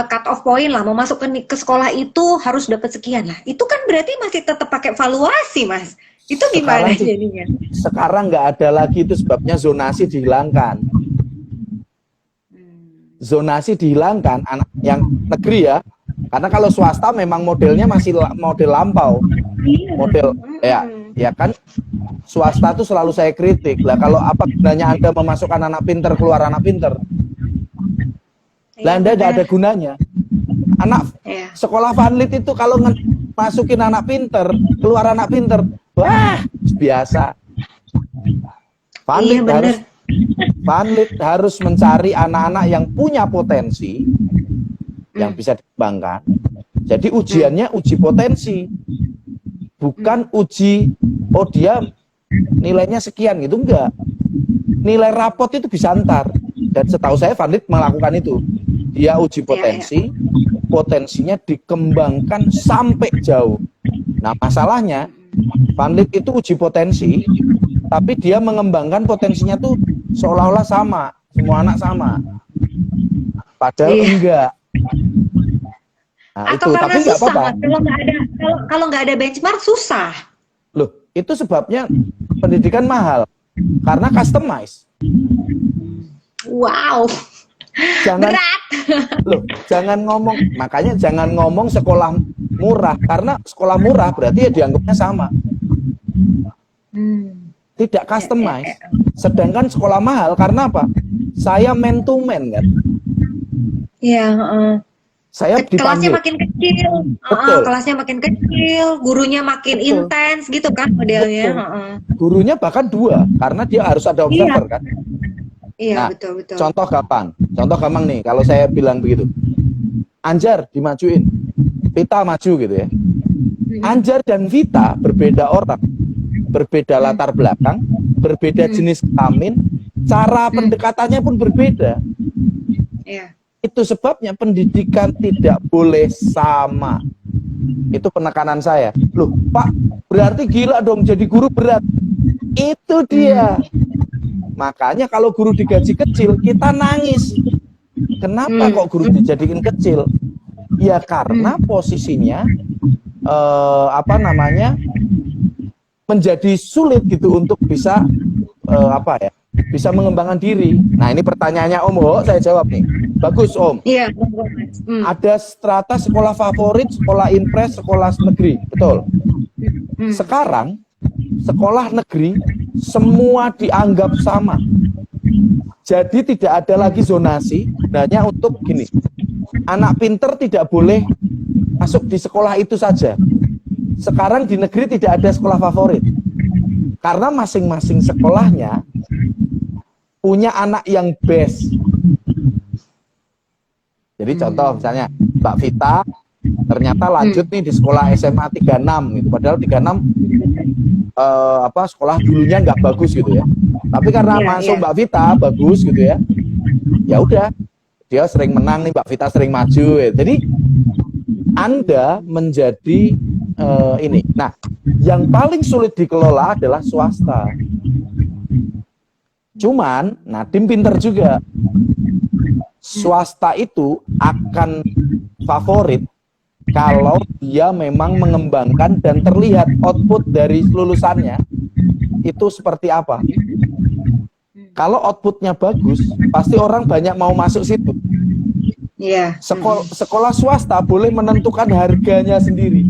cut off point lah, mau masuk ke sekolah itu harus dapat sekian lah. Itu kan berarti masih tetap pakai valuasi, Mas. Itu gimana jadinya? Sekarang nggak ada lagi, itu sebabnya zonasi dihilangkan. Zonasi dihilangkan, anak yang negeri ya. Karena kalau swasta memang modelnya masih model lampau. Model ya kan, swasta itu selalu saya kritik. Lah kalau apa gunanya Anda memasukkan anak pinter keluar anak pinter? Lah Anda nggak ada gunanya. Anak sekolah Vanlit itu kalau masukin anak pinter keluar anak pinter, wah biasa. Vanlit harus mencari anak-anak yang punya potensi yang bisa dikembangkan. Jadi ujiannya uji potensi, bukan uji oh dia nilainya sekian gitu, enggak. Nilai rapot itu bisa antar, dan setahu saya Vanlit melakukan itu. Dia uji potensi, potensinya dikembangkan sampai jauh. Nah masalahnya Vanlit itu uji potensi, tapi dia mengembangkan potensinya tuh seolah-olah sama, semua anak sama, padahal enggak. Nah, atau itu, karena tapi nggak susah, apa-apa. kalau nggak ada benchmark susah. Loh, itu sebabnya pendidikan mahal, karena customize. Wow, Jangan, berat. loh, jangan ngomong, makanya jangan ngomong sekolah murah, karena sekolah murah berarti ya dianggapnya sama. Tidak customize. Sedangkan sekolah mahal karena apa? Saya man to man kan. Iya. Saya kelasnya dipanggil. makin kecil, kelasnya makin kecil, gurunya makin intens gitu kan modelnya. Gurunya bahkan 2, karena dia harus ada observer kan. Iya, Nah, betul. Contoh gampang nih, kalau saya bilang begitu, Anjar dimajuin, Vita maju gitu ya. Anjar dan Vita berbeda orang, berbeda latar belakang, berbeda jenis kelamin, cara pendekatannya pun berbeda. Iya. Itu sebabnya pendidikan tidak boleh sama. Itu penekanan saya. Loh, Pak, berarti gila dong jadi guru berat. Itu dia. Makanya kalau guru digaji kecil, kita nangis. Kenapa kok guru dijadikan kecil? Ya karena posisinya menjadi sulit gitu untuk bisa bisa mengembangkan diri. Nah, ini pertanyaannya Om Ho, saya jawab nih. Bagus Om. Iya. Ada strata sekolah favorit, sekolah impres, sekolah negeri, betul. Sekarang sekolah negeri semua dianggap sama. Jadi tidak ada lagi zonasi, hanya untuk gini. Anak pinter tidak boleh masuk di sekolah itu saja. Sekarang di negeri tidak ada sekolah favorit. Karena masing-masing sekolahnya punya anak yang best. Jadi contoh misalnya Mbak Vita ternyata lanjut nih di sekolah SMA 36 gitu. Padahal 36 sekolah dulunya nggak bagus gitu ya. Tapi karena masuk Mbak Vita bagus gitu ya. Ya udah, dia sering menang nih, Mbak Vita sering maju ya. Jadi Anda menjadi ini. Nah, yang paling sulit dikelola adalah swasta. Cuman Nadiem pinter juga. Swasta itu akan favorit kalau dia memang mengembangkan dan terlihat output dari lulusannya itu seperti apa. Kalau outputnya bagus, pasti orang banyak mau masuk situ. Iya. Sekolah swasta boleh menentukan harganya sendiri.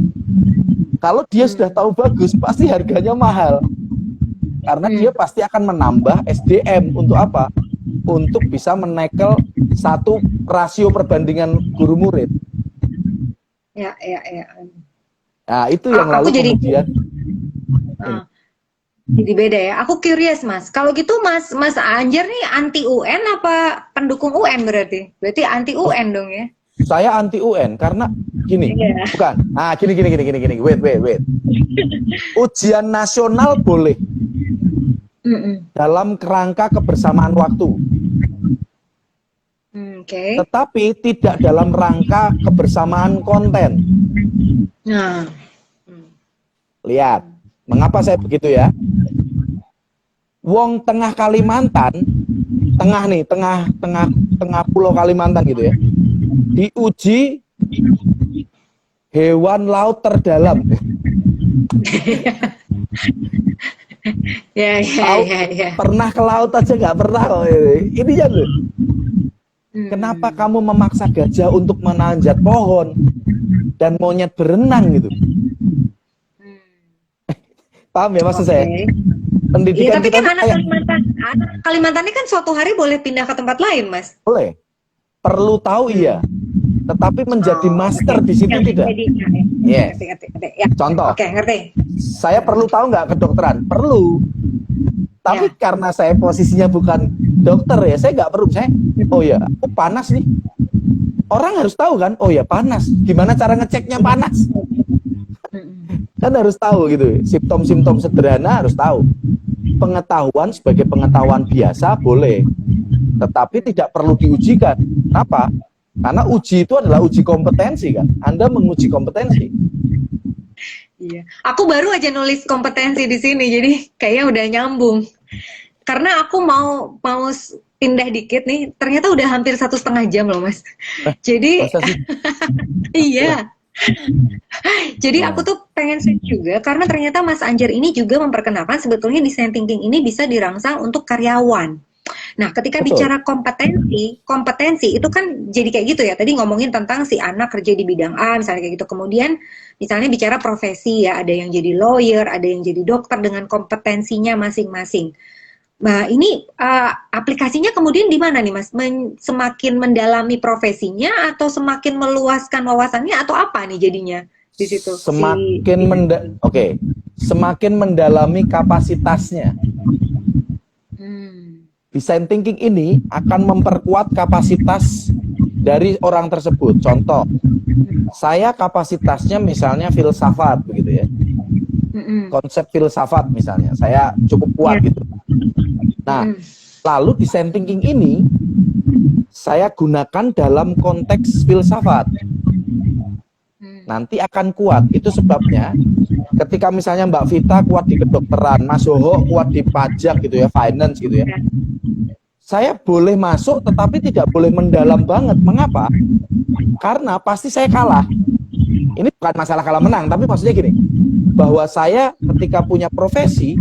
Kalau dia sudah tahu bagus, pasti harganya mahal. Karena dia pasti akan menambah SDM untuk apa? Untuk bisa menekel satu rasio perbandingan guru murid. Ya. Nah, itu yang lalu kemudian jadi beda ya. Aku curious Mas. Kalau gitu Mas Anjar nih anti UN apa pendukung UN berarti? Berarti anti UN dong ya? Saya anti UN karena gini, bukan. Nah, gini. Wait. Ujian nasional boleh. Dalam kerangka kebersamaan waktu. Tetapi tidak dalam rangka kebersamaan konten. Lihat, mengapa saya begitu ya? Wong tengah Kalimantan, tengah pulau Kalimantan gitu ya, diuji hewan laut terdalam. Ya. Pernah ke laut aja nggak pernah kok ini ya loh. Kenapa kamu memaksa gajah untuk menanjak pohon dan monyet berenang gitu? Paham ya maksud saya? Pendidikan tapi kita kan anak Kalimantan ini kan suatu hari boleh pindah ke tempat lain, Mas. boleh, perlu tahu iya, tetapi menjadi master di situ tidak. Yes. Ya. Contoh. Oke, ngerti. Saya perlu tahu nggak kedokteran? Perlu. Tapi karena saya posisinya bukan dokter ya, saya nggak perlu. Oh ya, aku panas nih. Orang harus tahu kan? Oh ya panas. Gimana cara ngeceknya panas? Kan harus tahu gitu. Simptom-simptom sederhana harus tahu. Pengetahuan sebagai pengetahuan biasa boleh, tetapi tidak perlu diujikan. Kenapa? Karena uji itu adalah uji kompetensi kan. Anda menguji kompetensi. Iya. Aku baru aja nulis kompetensi di sini, jadi kayaknya udah nyambung. Karena aku mau pindah dikit nih, ternyata udah hampir 1,5 jam loh, Mas. Jadi, iya. Jadi aku tuh pengen share juga karena ternyata Mas Anjar ini juga memperkenalkan sebetulnya design thinking ini bisa dirangsang untuk karyawan. Nah, ketika bicara kompetensi itu kan jadi kayak gitu ya. Tadi ngomongin tentang si anak kerja di bidang A misalnya kayak gitu. Kemudian misalnya bicara profesi ya, ada yang jadi lawyer, ada yang jadi dokter dengan kompetensinya masing-masing. Nah, ini aplikasinya kemudian di mana nih, Mas? Semakin mendalami profesinya atau semakin meluaskan wawasannya atau apa nih jadinya di situ? Semakin mendalami kapasitasnya. Design thinking ini akan memperkuat kapasitas dari orang tersebut. Contoh, saya kapasitasnya misalnya filsafat begitu ya. Konsep filsafat misalnya, saya cukup kuat gitu. Nah, lalu design thinking ini saya gunakan dalam konteks filsafat. Nanti akan kuat. Itu sebabnya ketika misalnya Mbak Vita kuat di kedokteran, Mas Hoho kuat di pajak gitu ya, finance gitu ya. Saya boleh masuk tetapi tidak boleh mendalam banget. Mengapa? Karena pasti saya kalah. Ini bukan masalah kalah menang, tapi maksudnya gini, bahwa saya ketika punya profesi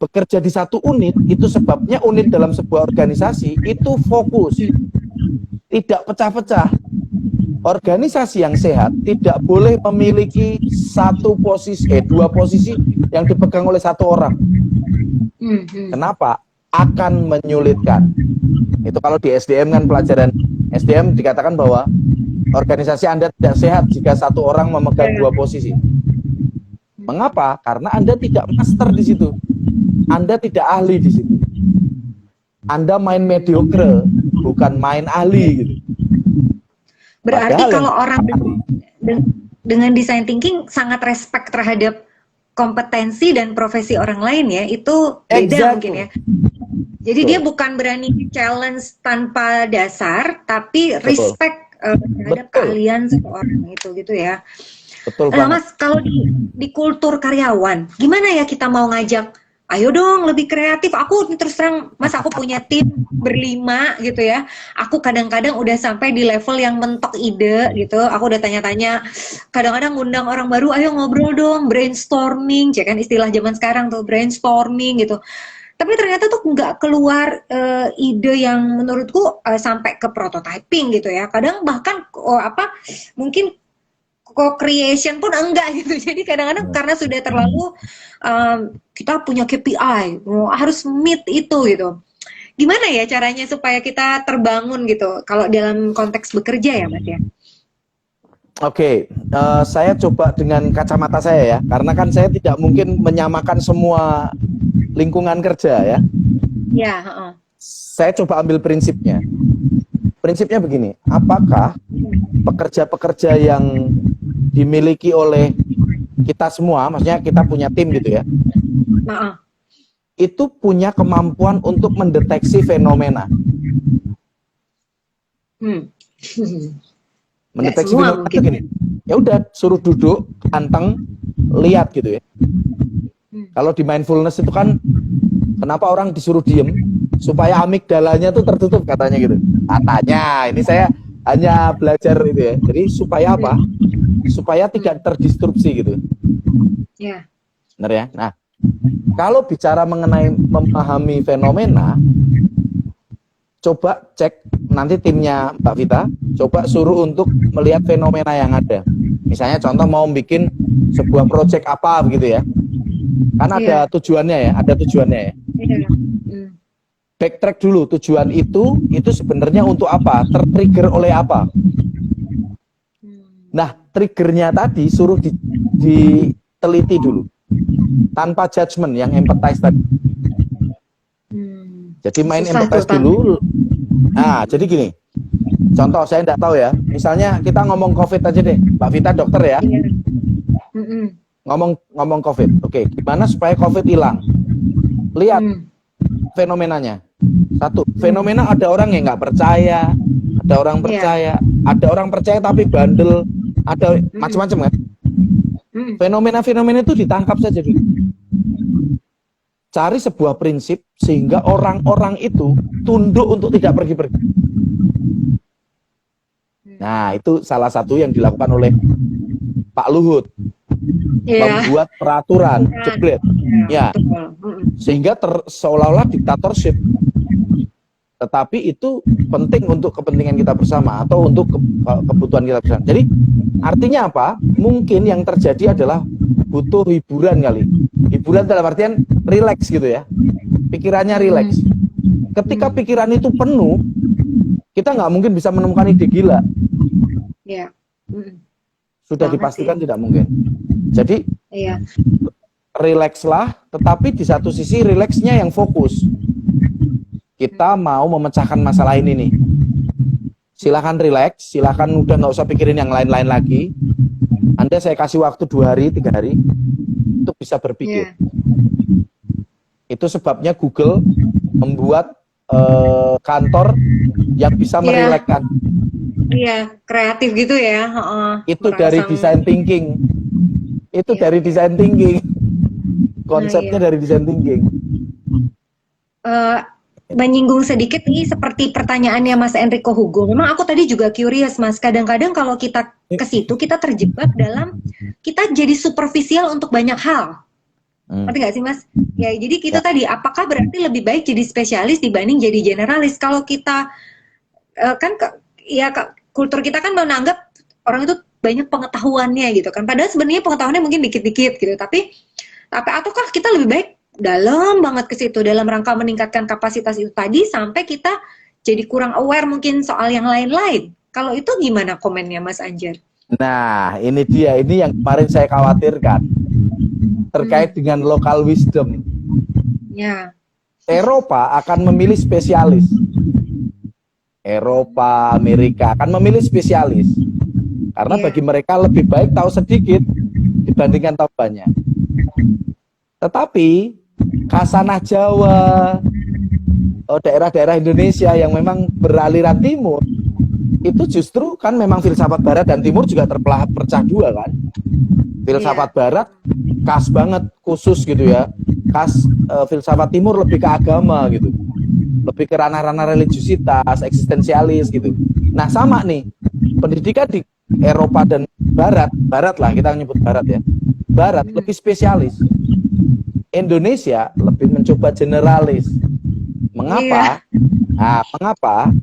bekerja di satu unit, itu sebabnya unit dalam sebuah organisasi itu fokus, tidak pecah-pecah. Organisasi yang sehat tidak boleh memiliki dua posisi yang dipegang oleh satu orang. Kenapa? Akan menyulitkan. Itu kalau di SDM kan, pelajaran SDM dikatakan bahwa organisasi Anda tidak sehat jika satu orang memegang dua posisi. Mengapa? Karena Anda tidak master di situ. Anda tidak ahli di situ. Anda main mediocre, bukan main ahli gitu. Berarti Padahal kalau orang dengan design thinking sangat respect terhadap kompetensi dan profesi orang lain ya, itu beda mungkin ya. Jadi dia bukan berani challenge tanpa dasar, tapi respect terhadap keahlian seseorang itu gitu ya. Betul Nah, Mas, kalau di kultur karyawan, gimana ya kita mau ngajak, ayo dong lebih kreatif. Aku terus terang, Mas, aku punya tim berlima gitu ya. Aku kadang-kadang udah sampai di level yang mentok ide gitu. Aku udah tanya-tanya, kadang-kadang ngundang orang baru, ayo ngobrol dong, brainstorming, ya kan istilah zaman sekarang tuh, brainstorming gitu. Tapi ternyata tuh nggak keluar ide yang menurutku sampai ke prototyping gitu ya. Kadang bahkan mungkin co-creation pun enggak gitu. Jadi kadang-kadang karena sudah terlalu kita punya KPI, harus meet itu gitu. Gimana ya caranya supaya kita terbangun gitu kalau dalam konteks bekerja ya, Mas ya? Oke, saya coba dengan kacamata saya ya, karena kan saya tidak mungkin menyamakan semua lingkungan kerja ya. Ya. Saya coba ambil prinsipnya. Prinsipnya begini, apakah pekerja-pekerja yang dimiliki oleh kita semua, maksudnya kita punya tim gitu ya, itu punya kemampuan untuk mendeteksi fenomena. Mendeteksi fenomena itu gini, ya udah suruh duduk, anteng, lihat gitu ya. Kalau di mindfulness itu kan kenapa orang disuruh diem supaya amigdalanya tuh tertutup katanya gitu. Katanya, ini saya hanya belajar itu ya. Jadi supaya apa? Supaya tidak terdistrupsi gitu. Ya. Benar ya? Nah, kalau bicara mengenai memahami fenomena, coba cek nanti timnya Mbak Vita, coba suruh untuk melihat fenomena yang ada. Misalnya contoh mau bikin sebuah proyek apa begitu ya. Kan ada tujuannya ya, ada tujuannya ya. Backtrack dulu, tujuan itu sebenarnya untuk apa? Tertrigger oleh apa? Nah, triggernya tadi suruh diteliti dulu. Tanpa judgement, yang empathize tadi. Jadi main Susah empathize tuh, dulu. Nah, jadi gini. Contoh, saya enggak tahu ya. Misalnya kita ngomong COVID aja deh. Mbak Vita dokter ya. Ngomong COVID. Oke, gimana supaya COVID hilang? Lihat fenomenanya. Satu, fenomena ada orang yang nggak percaya, ada orang percaya, ada orang percaya tapi bandel, ada macam-macam kan. Fenomena-fenomena itu ditangkap saja dulu. Cari sebuah prinsip sehingga orang-orang itu tunduk untuk tidak pergi-pergi. Nah, itu salah satu yang dilakukan oleh Pak Luhut. Membuat peraturan, jebret. Ya. Sehingga seolah-olah diktatorship. Tetapi itu penting untuk kepentingan kita bersama atau untuk kebutuhan kita bersama. Jadi artinya apa? Mungkin yang terjadi adalah butuh hiburan kali. Hiburan dalam artian relax gitu ya. Pikirannya relax. Ketika pikiran itu penuh, kita nggak mungkin bisa menemukan ide gila. Ya. Sudah dipastikan tidak mungkin. Jadi relaxlah, tetapi di satu sisi relaxnya yang fokus. Kita mau memecahkan masalah ini nih. Silakan relax, silakan udah nggak usah pikirin yang lain-lain lagi. Anda saya kasih waktu 2 hari, 3 hari untuk bisa berpikir. Itu sebabnya Google membuat kantor yang bisa merelaxkan. Iya, kreatif gitu ya. Itu dari design thinking. Itu dari design thinking. Konsepnya dari design thinking. Menyinggung sedikit nih seperti pertanyaannya Mas Enrico Hugo. Memang aku tadi juga curious Mas. Kadang-kadang kalau kita ke situ kita terjebak dalam kita jadi superficial untuk banyak hal. Ngerti nggak sih Mas? Ya jadi kita tadi apakah berarti lebih baik jadi spesialis dibanding jadi generalis? Kalau kita kultur kita kan menganggap orang itu banyak pengetahuannya gitu kan. Padahal sebenarnya pengetahuannya mungkin dikit-dikit gitu. Tapi ataukah kita lebih baik dalam banget ke situ dalam rangka meningkatkan kapasitas itu tadi sampai kita jadi kurang aware mungkin soal yang lain-lain. Kalau itu gimana komennya Mas Anjar? Nah, ini dia, ini yang kemarin saya khawatirkan terkait dengan local wisdom. Ya. Eropa akan memilih spesialis. Eropa, Amerika akan memilih spesialis. Karena bagi mereka lebih baik tahu sedikit dibandingkan tahu banyak. Tetapi Khasanah Jawa, daerah-daerah Indonesia yang memang beraliran timur, itu justru kan memang filsafat barat dan timur juga terpecah dua kan. Filsafat barat khas banget, khusus gitu ya. Khas filsafat timur lebih ke agama gitu. Lebih ke ranah-ranah religiusitas, eksistensialis gitu. Nah sama nih, pendidikan di Eropa dan barat lah kita nyebut barat ya. Barat lebih spesialis. Indonesia lebih mencoba generalis. Mengapa? Nah, mengapa?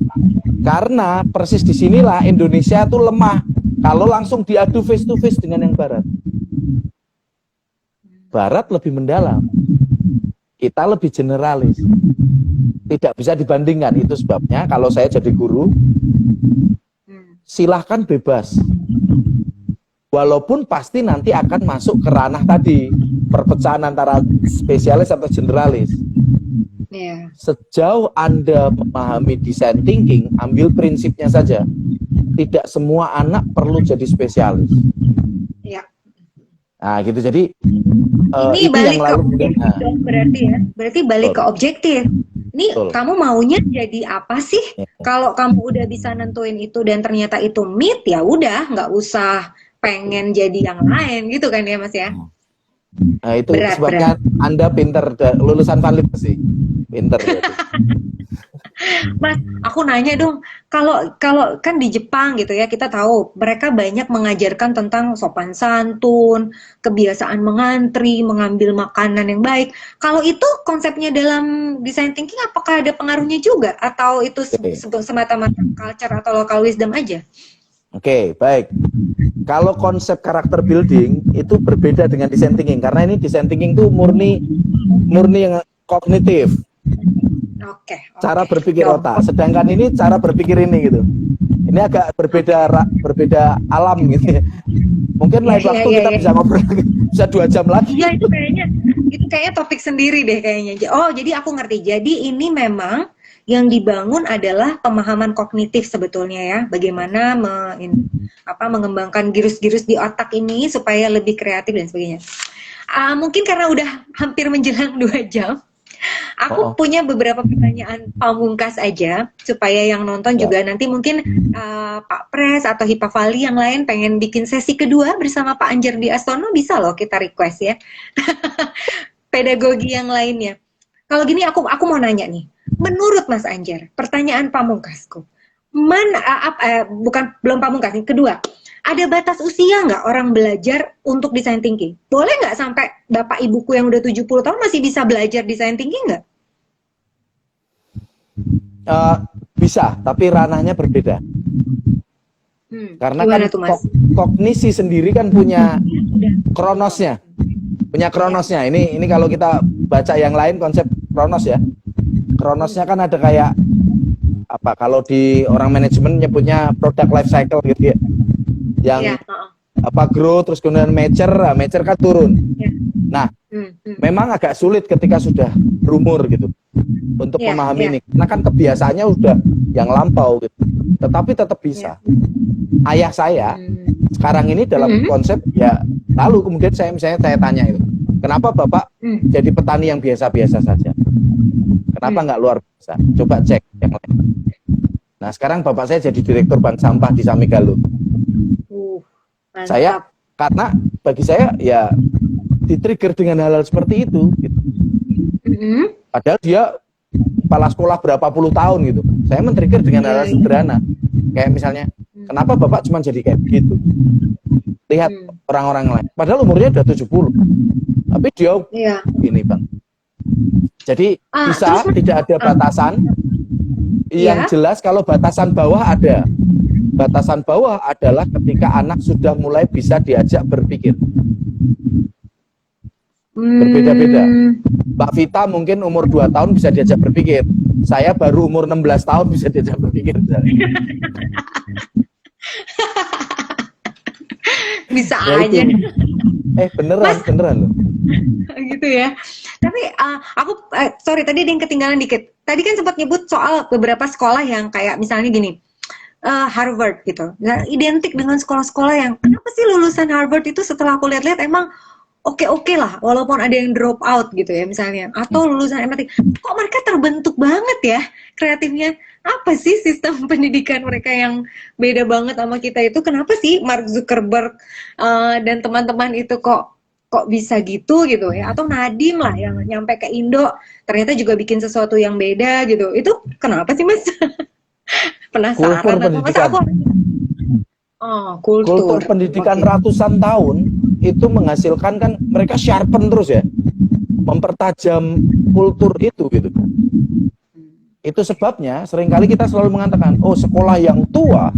Karena persis disinilah Indonesia itu lemah kalau langsung diadu face to face dengan yang barat. Barat lebih mendalam, kita lebih generalis. Tidak bisa dibandingkan, itu sebabnya kalau saya jadi guru, silahkan bebas. Walaupun pasti nanti akan masuk ke ranah tadi, perpecahan antara spesialis atau generalis. Sejauh Anda memahami design thinking, ambil prinsipnya saja. Tidak semua anak perlu jadi spesialis. Nah gitu, jadi ini itu balik yang lalu ke objektif dong, berarti ya. Berarti balik ke objektif. Ini kamu maunya jadi apa sih? Kalau kamu udah bisa nentuin itu dan ternyata itu myth, ya udah nggak usah pengen jadi yang lain gitu kan ya Mas ya. Nah, itu Berat, sebabnya Anda pinter, lulusan Vanlit sih. Pinter. Mas, aku nanya dong, kalau kalau kan di Jepang gitu ya, kita tahu mereka banyak mengajarkan tentang sopan santun, kebiasaan mengantri, mengambil makanan yang baik. Kalau itu konsepnya dalam design thinking, apakah ada pengaruhnya juga, atau itu semata-mata culture atau local wisdom aja? Oke, baik. Kalau konsep karakter building itu berbeda dengan design thinking, karena ini design thinking itu murni yang kognitif. Oke. Cara berpikir otak. Sedangkan ini cara berpikir ini gitu. Ini agak berbeda alam gitu ya. Mungkin lain waktu kita bisa ngobrol bisa 2 jam lagi. Iya, itu kayaknya topik sendiri deh kayaknya. Oh, jadi aku ngerti. Jadi ini memang yang dibangun adalah pemahaman kognitif sebetulnya ya. Bagaimana mengembangkan girus-girus di otak ini supaya lebih kreatif dan sebagainya. Mungkin karena udah hampir menjelang 2 jam. Aku punya beberapa pertanyaan pamungkas aja supaya yang nonton juga nanti mungkin Pak Pres atau Hipavali yang lain pengen bikin sesi kedua bersama Pak Anjar Dwi Astono, bisa loh kita request ya. Pedagogi yang lainnya. Kalau gini aku mau nanya nih. Menurut Mas Anjar, pertanyaan pamungkasku. Belum pamungkas nih, kedua. Ada batas usia nggak orang belajar untuk design thinking? Boleh nggak sampai bapak ibuku yang udah 70 tahun masih bisa belajar design thinking nggak? Bisa, tapi ranahnya berbeda. Karena kan kognisi sendiri kan punya kronosnya. Ini kalau kita baca yang lain konsep kronos ya. Kronosnya kan ada kayak kalau di orang manajemen nyebutnya product life cycle gitu ya. Yang grow terus kemudian mature kan turun. Nah, memang agak sulit ketika sudah berumur gitu untuk memahami ini. Karena kan kebiasaannya udah yang lampau gitu. Tetapi tetap bisa. Ayah saya sekarang ini dalam konsep ya, lalu kemudian saya tanya itu, kenapa Bapak jadi petani yang biasa-biasa saja? Kenapa nggak luar biasa? Coba cek yang lain. Nah, sekarang Bapak saya jadi direktur bank sampah di Samigalo. Saya karena bagi saya ya di-trigger dengan hal-hal seperti itu gitu. Padahal dia kepala sekolah berapa puluh tahun gitu. Saya men-trigger dengan hal-hal sederhana. Kayak misalnya, kenapa Bapak cuma jadi kayak begitu? Lihat orang-orang lain. Padahal umurnya udah 70. Tapi dia gini, Bang. Jadi bisa tidak ada batasan. Yang jelas kalau batasan bawah ada. Batasan bawah adalah ketika anak sudah mulai bisa diajak berpikir. Berbeda-beda. Mbak Vita mungkin umur 2 tahun bisa diajak berpikir. Saya baru umur 16 tahun bisa diajak berpikir. Bisa ya aja. Beneran loh. Gitu ya. Tapi aku sorry tadi ada yang ketinggalan dikit. Tadi kan sempat nyebut soal beberapa sekolah yang kayak misalnya gini. Harvard gitu. Nah, identik dengan sekolah-sekolah yang kenapa sih lulusan Harvard itu setelah aku lihat-lihat emang oke lah, walaupun ada yang drop out gitu ya misalnya, atau lulusan MIT, kok mereka terbentuk banget ya kreatifnya? Apa sih sistem pendidikan mereka yang beda banget sama kita itu? Kenapa sih Mark Zuckerberg dan teman-teman itu kok bisa gitu ya? Atau Nadiem lah yang nyampe ke Indo ternyata juga bikin sesuatu yang beda gitu. Itu kenapa sih Mas? Penasaran kultur pendidikan. Kultur pendidikan ratusan tahun itu menghasilkan kan mereka sharpen terus ya, mempertajam kultur itu gitu. Itu sebabnya seringkali kita selalu mengatakan, sekolah yang tua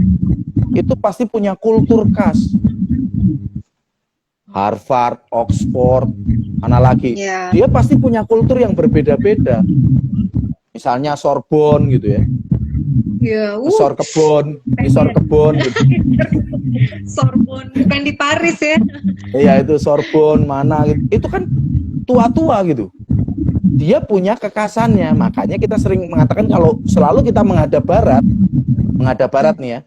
itu pasti punya kultur khas. Harvard, Oxford, mana lagi? Dia pasti punya kultur yang berbeda-beda. Misalnya Sorbonne gitu ya. Sorbonne gitu. Sorbonne bukan di Paris ya. Iya, itu Sorbonne mana gitu. Itu kan tua-tua gitu. Dia punya kekasannya. Makanya kita sering mengatakan kalau selalu kita menghadap barat nih ya.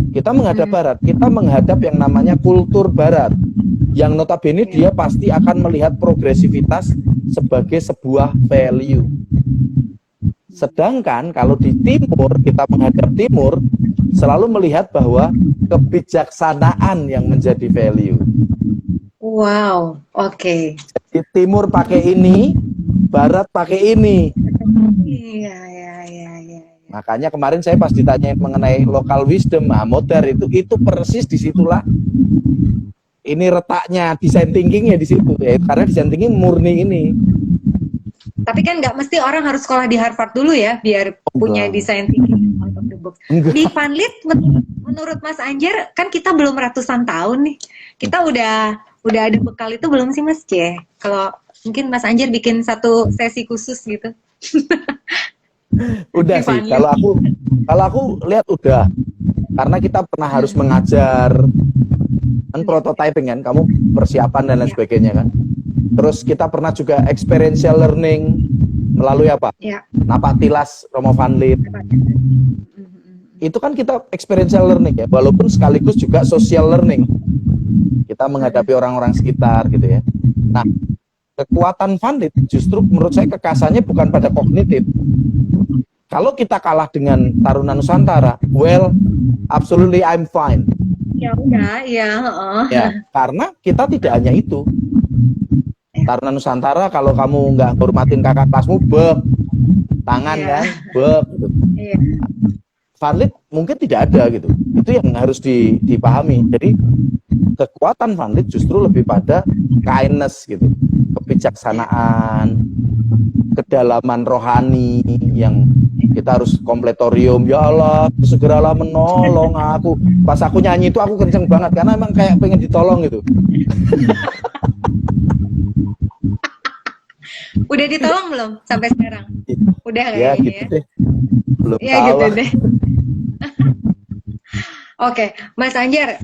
Kita menghadap barat, kita menghadap yang namanya kultur barat. Yang notabene dia pasti akan melihat progresivitas sebagai sebuah value. Sedangkan kalau di timur, kita menghadap timur, selalu melihat bahwa kebijaksanaan yang menjadi value. Wow, oke. Di timur pakai ini, barat pakai ini. Iya, iya, iya, iya. Makanya kemarin saya pas ditanyain mengenai local wisdom, modern itu persis disitulah. Ini retaknya, design thinkingnya di situ ya, karena design thinking murni ini. Tapi kan nggak mesti orang harus sekolah di Harvard dulu ya, biar punya design thinking out of the box. Di Vanlit, menurut Mas Anjar, kan kita belum ratusan tahun nih. Kita udah ada bekal itu belum sih Mas C? Kalau mungkin Mas Anjar bikin satu sesi khusus gitu. Udah sih, kalau aku lihat udah. Karena kita pernah harus mengajar kan prototyping kan, kamu persiapan dan lain sebagainya kan. Terus kita pernah juga experiential learning melalui apa? Ya. Napak tilas Romo Vanlit. Itu kan kita experiential learning ya, walaupun sekaligus juga social learning. Kita menghadapi orang-orang sekitar gitu ya. Nah, kekuatan Vanlit justru menurut saya kekasannya bukan pada kognitif. Kalau kita kalah dengan Taruna Nusantara, well, absolutely I'm fine. Ya udah, ya. Ya, karena kita tidak hanya itu. Taruna Nusantara kalau kamu nggak hormatin kakak kelasmu, bek, tangan kan, bek. Gitu. Vanlit mungkin tidak ada gitu. Itu yang harus dipahami. Jadi kekuatan Vanlit justru lebih pada kindness gitu, kebijaksanaan, kedalaman rohani yang kita harus kompletorium. Ya Allah, segeralah menolong aku. Pas aku nyanyi itu aku kenceng banget karena emang kayak pengen ditolong gitu. Udah ditolong belum sampai sekarang? Udah ya kayaknya gitu deh. Belum ya tahu gitu lah. deh. Oke, Mas Anjar,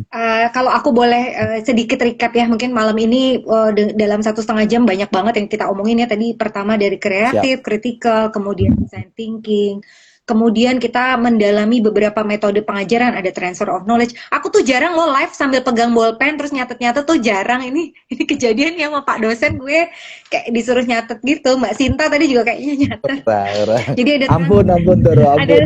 kalau aku boleh sedikit recap ya, mungkin malam ini dalam 1,5 jam banyak banget yang kita omongin ya. Tadi pertama dari kreatif, kritikal, kemudian design thinking, kemudian kita mendalami beberapa metode pengajaran, ada transfer of knowledge. Aku tuh jarang loh live sambil pegang bolpen terus nyatet-nyatet tuh jarang. Ini kejadian ya sama Pak dosen, gue kayak disuruh nyatet gitu. Mbak Sinta tadi juga kayaknya nyatet. Jadi ada ampun Doro, ampun.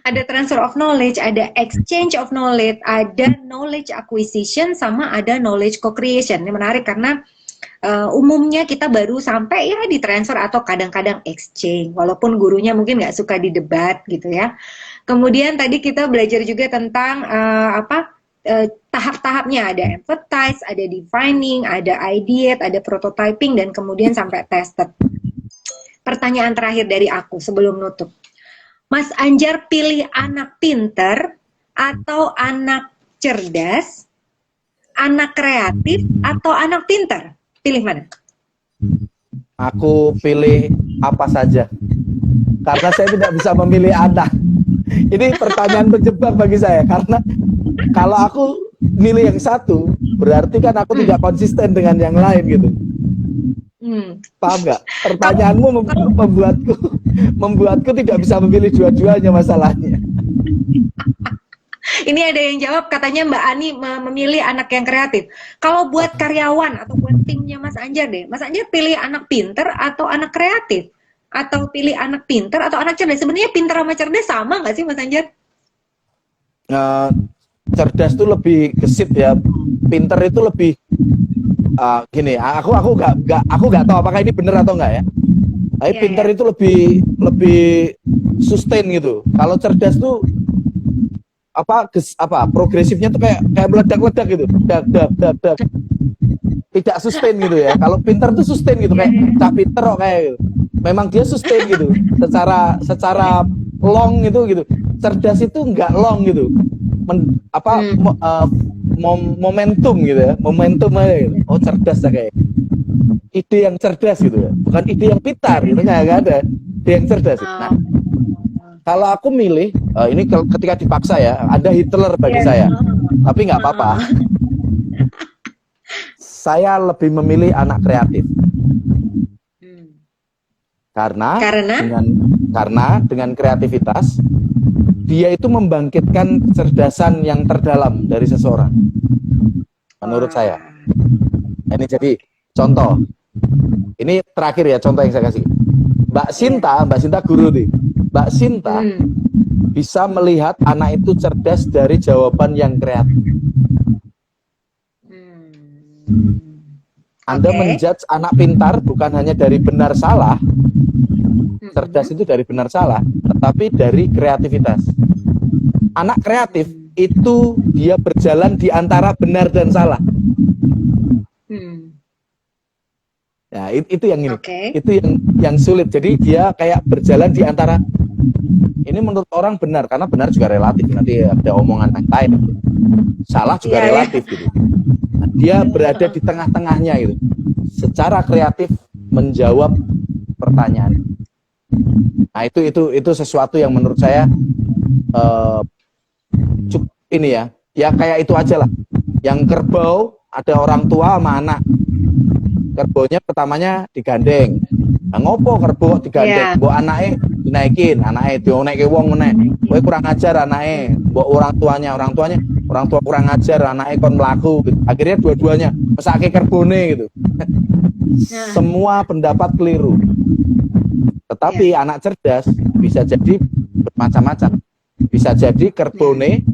Ada transfer of knowledge, ada exchange of knowledge, ada knowledge acquisition, sama ada knowledge co-creation. Ini menarik karena umumnya kita baru sampai ya di transfer atau kadang-kadang exchange, walaupun gurunya mungkin nggak suka didebat gitu ya. Kemudian tadi kita belajar juga tentang tahap-tahapnya, ada empathize, ada defining, ada ideate, ada prototyping, dan kemudian sampai tested. Pertanyaan terakhir dari aku sebelum nutup. Mas Anjar pilih anak pinter atau anak cerdas, anak kreatif atau anak pinter? Pilih mana? Aku pilih apa saja. Karena saya tidak bisa memilih anak. Ini pertanyaan penjebak bagi saya. Karena kalau aku milih yang satu, berarti kan aku tidak konsisten dengan yang lain gitu. Paham nggak? Pertanyaanmu membuatku tidak bisa memilih dua-duanya masalahnya. Ini ada yang jawab, katanya Mbak Ani memilih anak yang kreatif. Kalau buat karyawan atau buat timnya Mas Anjar deh, Mas Anjar pilih anak pinter atau anak kreatif? Atau pilih anak pinter atau anak cerdas? Sebenarnya pinter sama cerdas sama nggak sih Mas Anjar? Cerdas itu lebih gesit ya, pinter itu lebih gini. Aku nggak tahu apakah ini benar atau enggak ya. Tapi pinter itu lebih sustain gitu. Kalau cerdas tuh progresifnya tuh kayak meledak-ledak gitu, dak. Tidak sustain gitu ya. Kalau pinter tuh sustain gitu, kayak cah pinter kok kayak gitu. Memang dia sustain gitu. Secara long gitu. Cerdas itu enggak long gitu. Momentum gitu ya. Momentum aja gitu. Oh, cerdas ya kayak. Ide yang cerdas gitu ya. Bukan ide yang pintar gitu, enggak ada. Ide yang cerdas. Nah, kalau aku milih, ini ketika dipaksa ya, ada Hitler bagi saya. Tapi nggak apa-apa. Saya lebih memilih anak kreatif. Karena dengan kreativitas, dia itu membangkitkan kecerdasan yang terdalam dari seseorang. Menurut saya. Ini jadi contoh. Ini terakhir ya contoh yang saya kasih. Mbak Sinta guru nih. Mbak Sinta bisa melihat anak itu cerdas dari jawaban yang kreatif. Anda menjudge anak pintar bukan hanya dari benar salah, cerdas itu dari benar salah, tetapi dari kreativitas. Anak kreatif itu dia berjalan di antara benar dan salah. Ya, itu yang ini. Itu yang sulit. Jadi dia kayak berjalan di antara, ini menurut orang benar, karena benar juga relatif. Nanti ada omongan yang lain. Salah juga relatif gitu. Dia berada di tengah-tengahnya gitu. Secara kreatif menjawab pertanyaan. Nah, itu sesuatu yang menurut saya ini ya kayak itu aja lah. Yang kerbau ada orang tua sama anak. Kerbaunya pertamanya digandeng. Nah, ngopo kerbau digandeng? Mbok anake dinaikin, anake dionekke wong meneh. Kowe kurang ajar anake. Mbok orang tua kurang ajar, anake kon mlaku. Akhirnya dua-duanya mesake kerbone gitu. Semua pendapat keliru. Tetapi anak cerdas bisa jadi bermacam-macam. Bisa jadi kerbone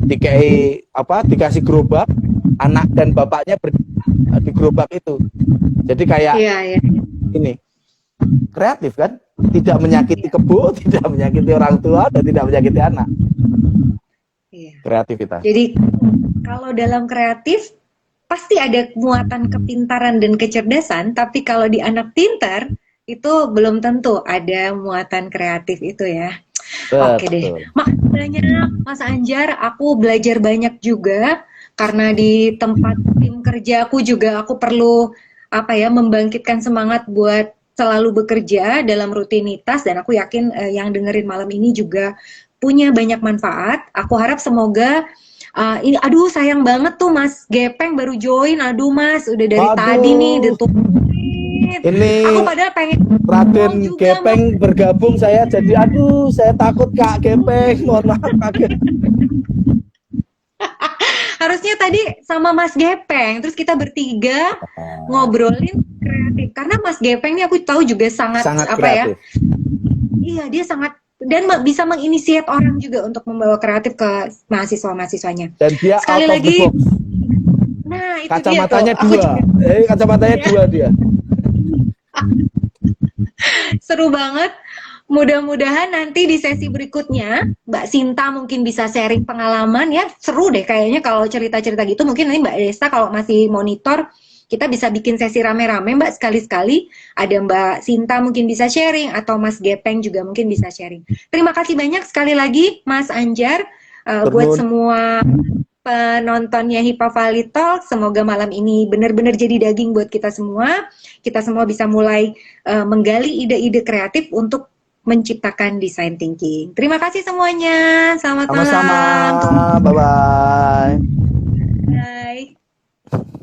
dikasih gerobak, anak dan bapaknya di gerobak itu. Jadi kayak ini kreatif kan, tidak menyakiti kebo, tidak menyakiti orang tua, dan tidak menyakiti anak. Kreativitas. Jadi kalau dalam kreatif pasti ada muatan kepintaran dan kecerdasan, tapi kalau di anak pintar itu belum tentu ada muatan kreatif itu ya. Oke deh, makasih banyak Mas Anjar, aku belajar banyak juga karena di tempat tim kerja aku juga aku perlu membangkitkan semangat buat selalu bekerja dalam rutinitas, dan aku yakin yang dengerin malam ini juga punya banyak manfaat. Aku harap semoga ini, aduh sayang banget tuh Mas Gepeng baru join, aduh Mas udah dari tadi nih ini aku padahal pengen Raden Gepeng bergabung, saya jadi saya takut Kak Gepeng, mohon maaf kaget. Harusnya tadi sama Mas Gepeng, terus kita bertiga ngobrolin kreatif, karena Mas Gepeng ini aku tahu juga sangat kreatif. Iya, dia sangat, dan bisa menginisiat orang juga untuk membawa kreatif ke mahasiswa-mahasiswanya. Dan dia sekali lagi, nah itu kacamatanya dia tuh. Kacamatanya dua dia. Seru banget. Mudah-mudahan nanti di sesi berikutnya Mbak Sinta mungkin bisa sharing pengalaman ya. Seru deh kayaknya kalau cerita-cerita gitu. Mungkin nanti Mbak Desta kalau masih monitor, kita bisa bikin sesi rame-rame Mbak, sekali-sekali. Ada Mbak Sinta mungkin bisa sharing, atau Mas Gepeng juga mungkin bisa sharing. Terima kasih banyak sekali lagi Mas Anjar, buat semua penontonnya Hipa Valley Talk. Semoga malam ini benar-benar jadi daging buat kita semua. Kita semua bisa mulai menggali ide-ide kreatif untuk menciptakan design thinking. Terima kasih semuanya. Selamat malam. Sama-sama. Bye-bye. Bye.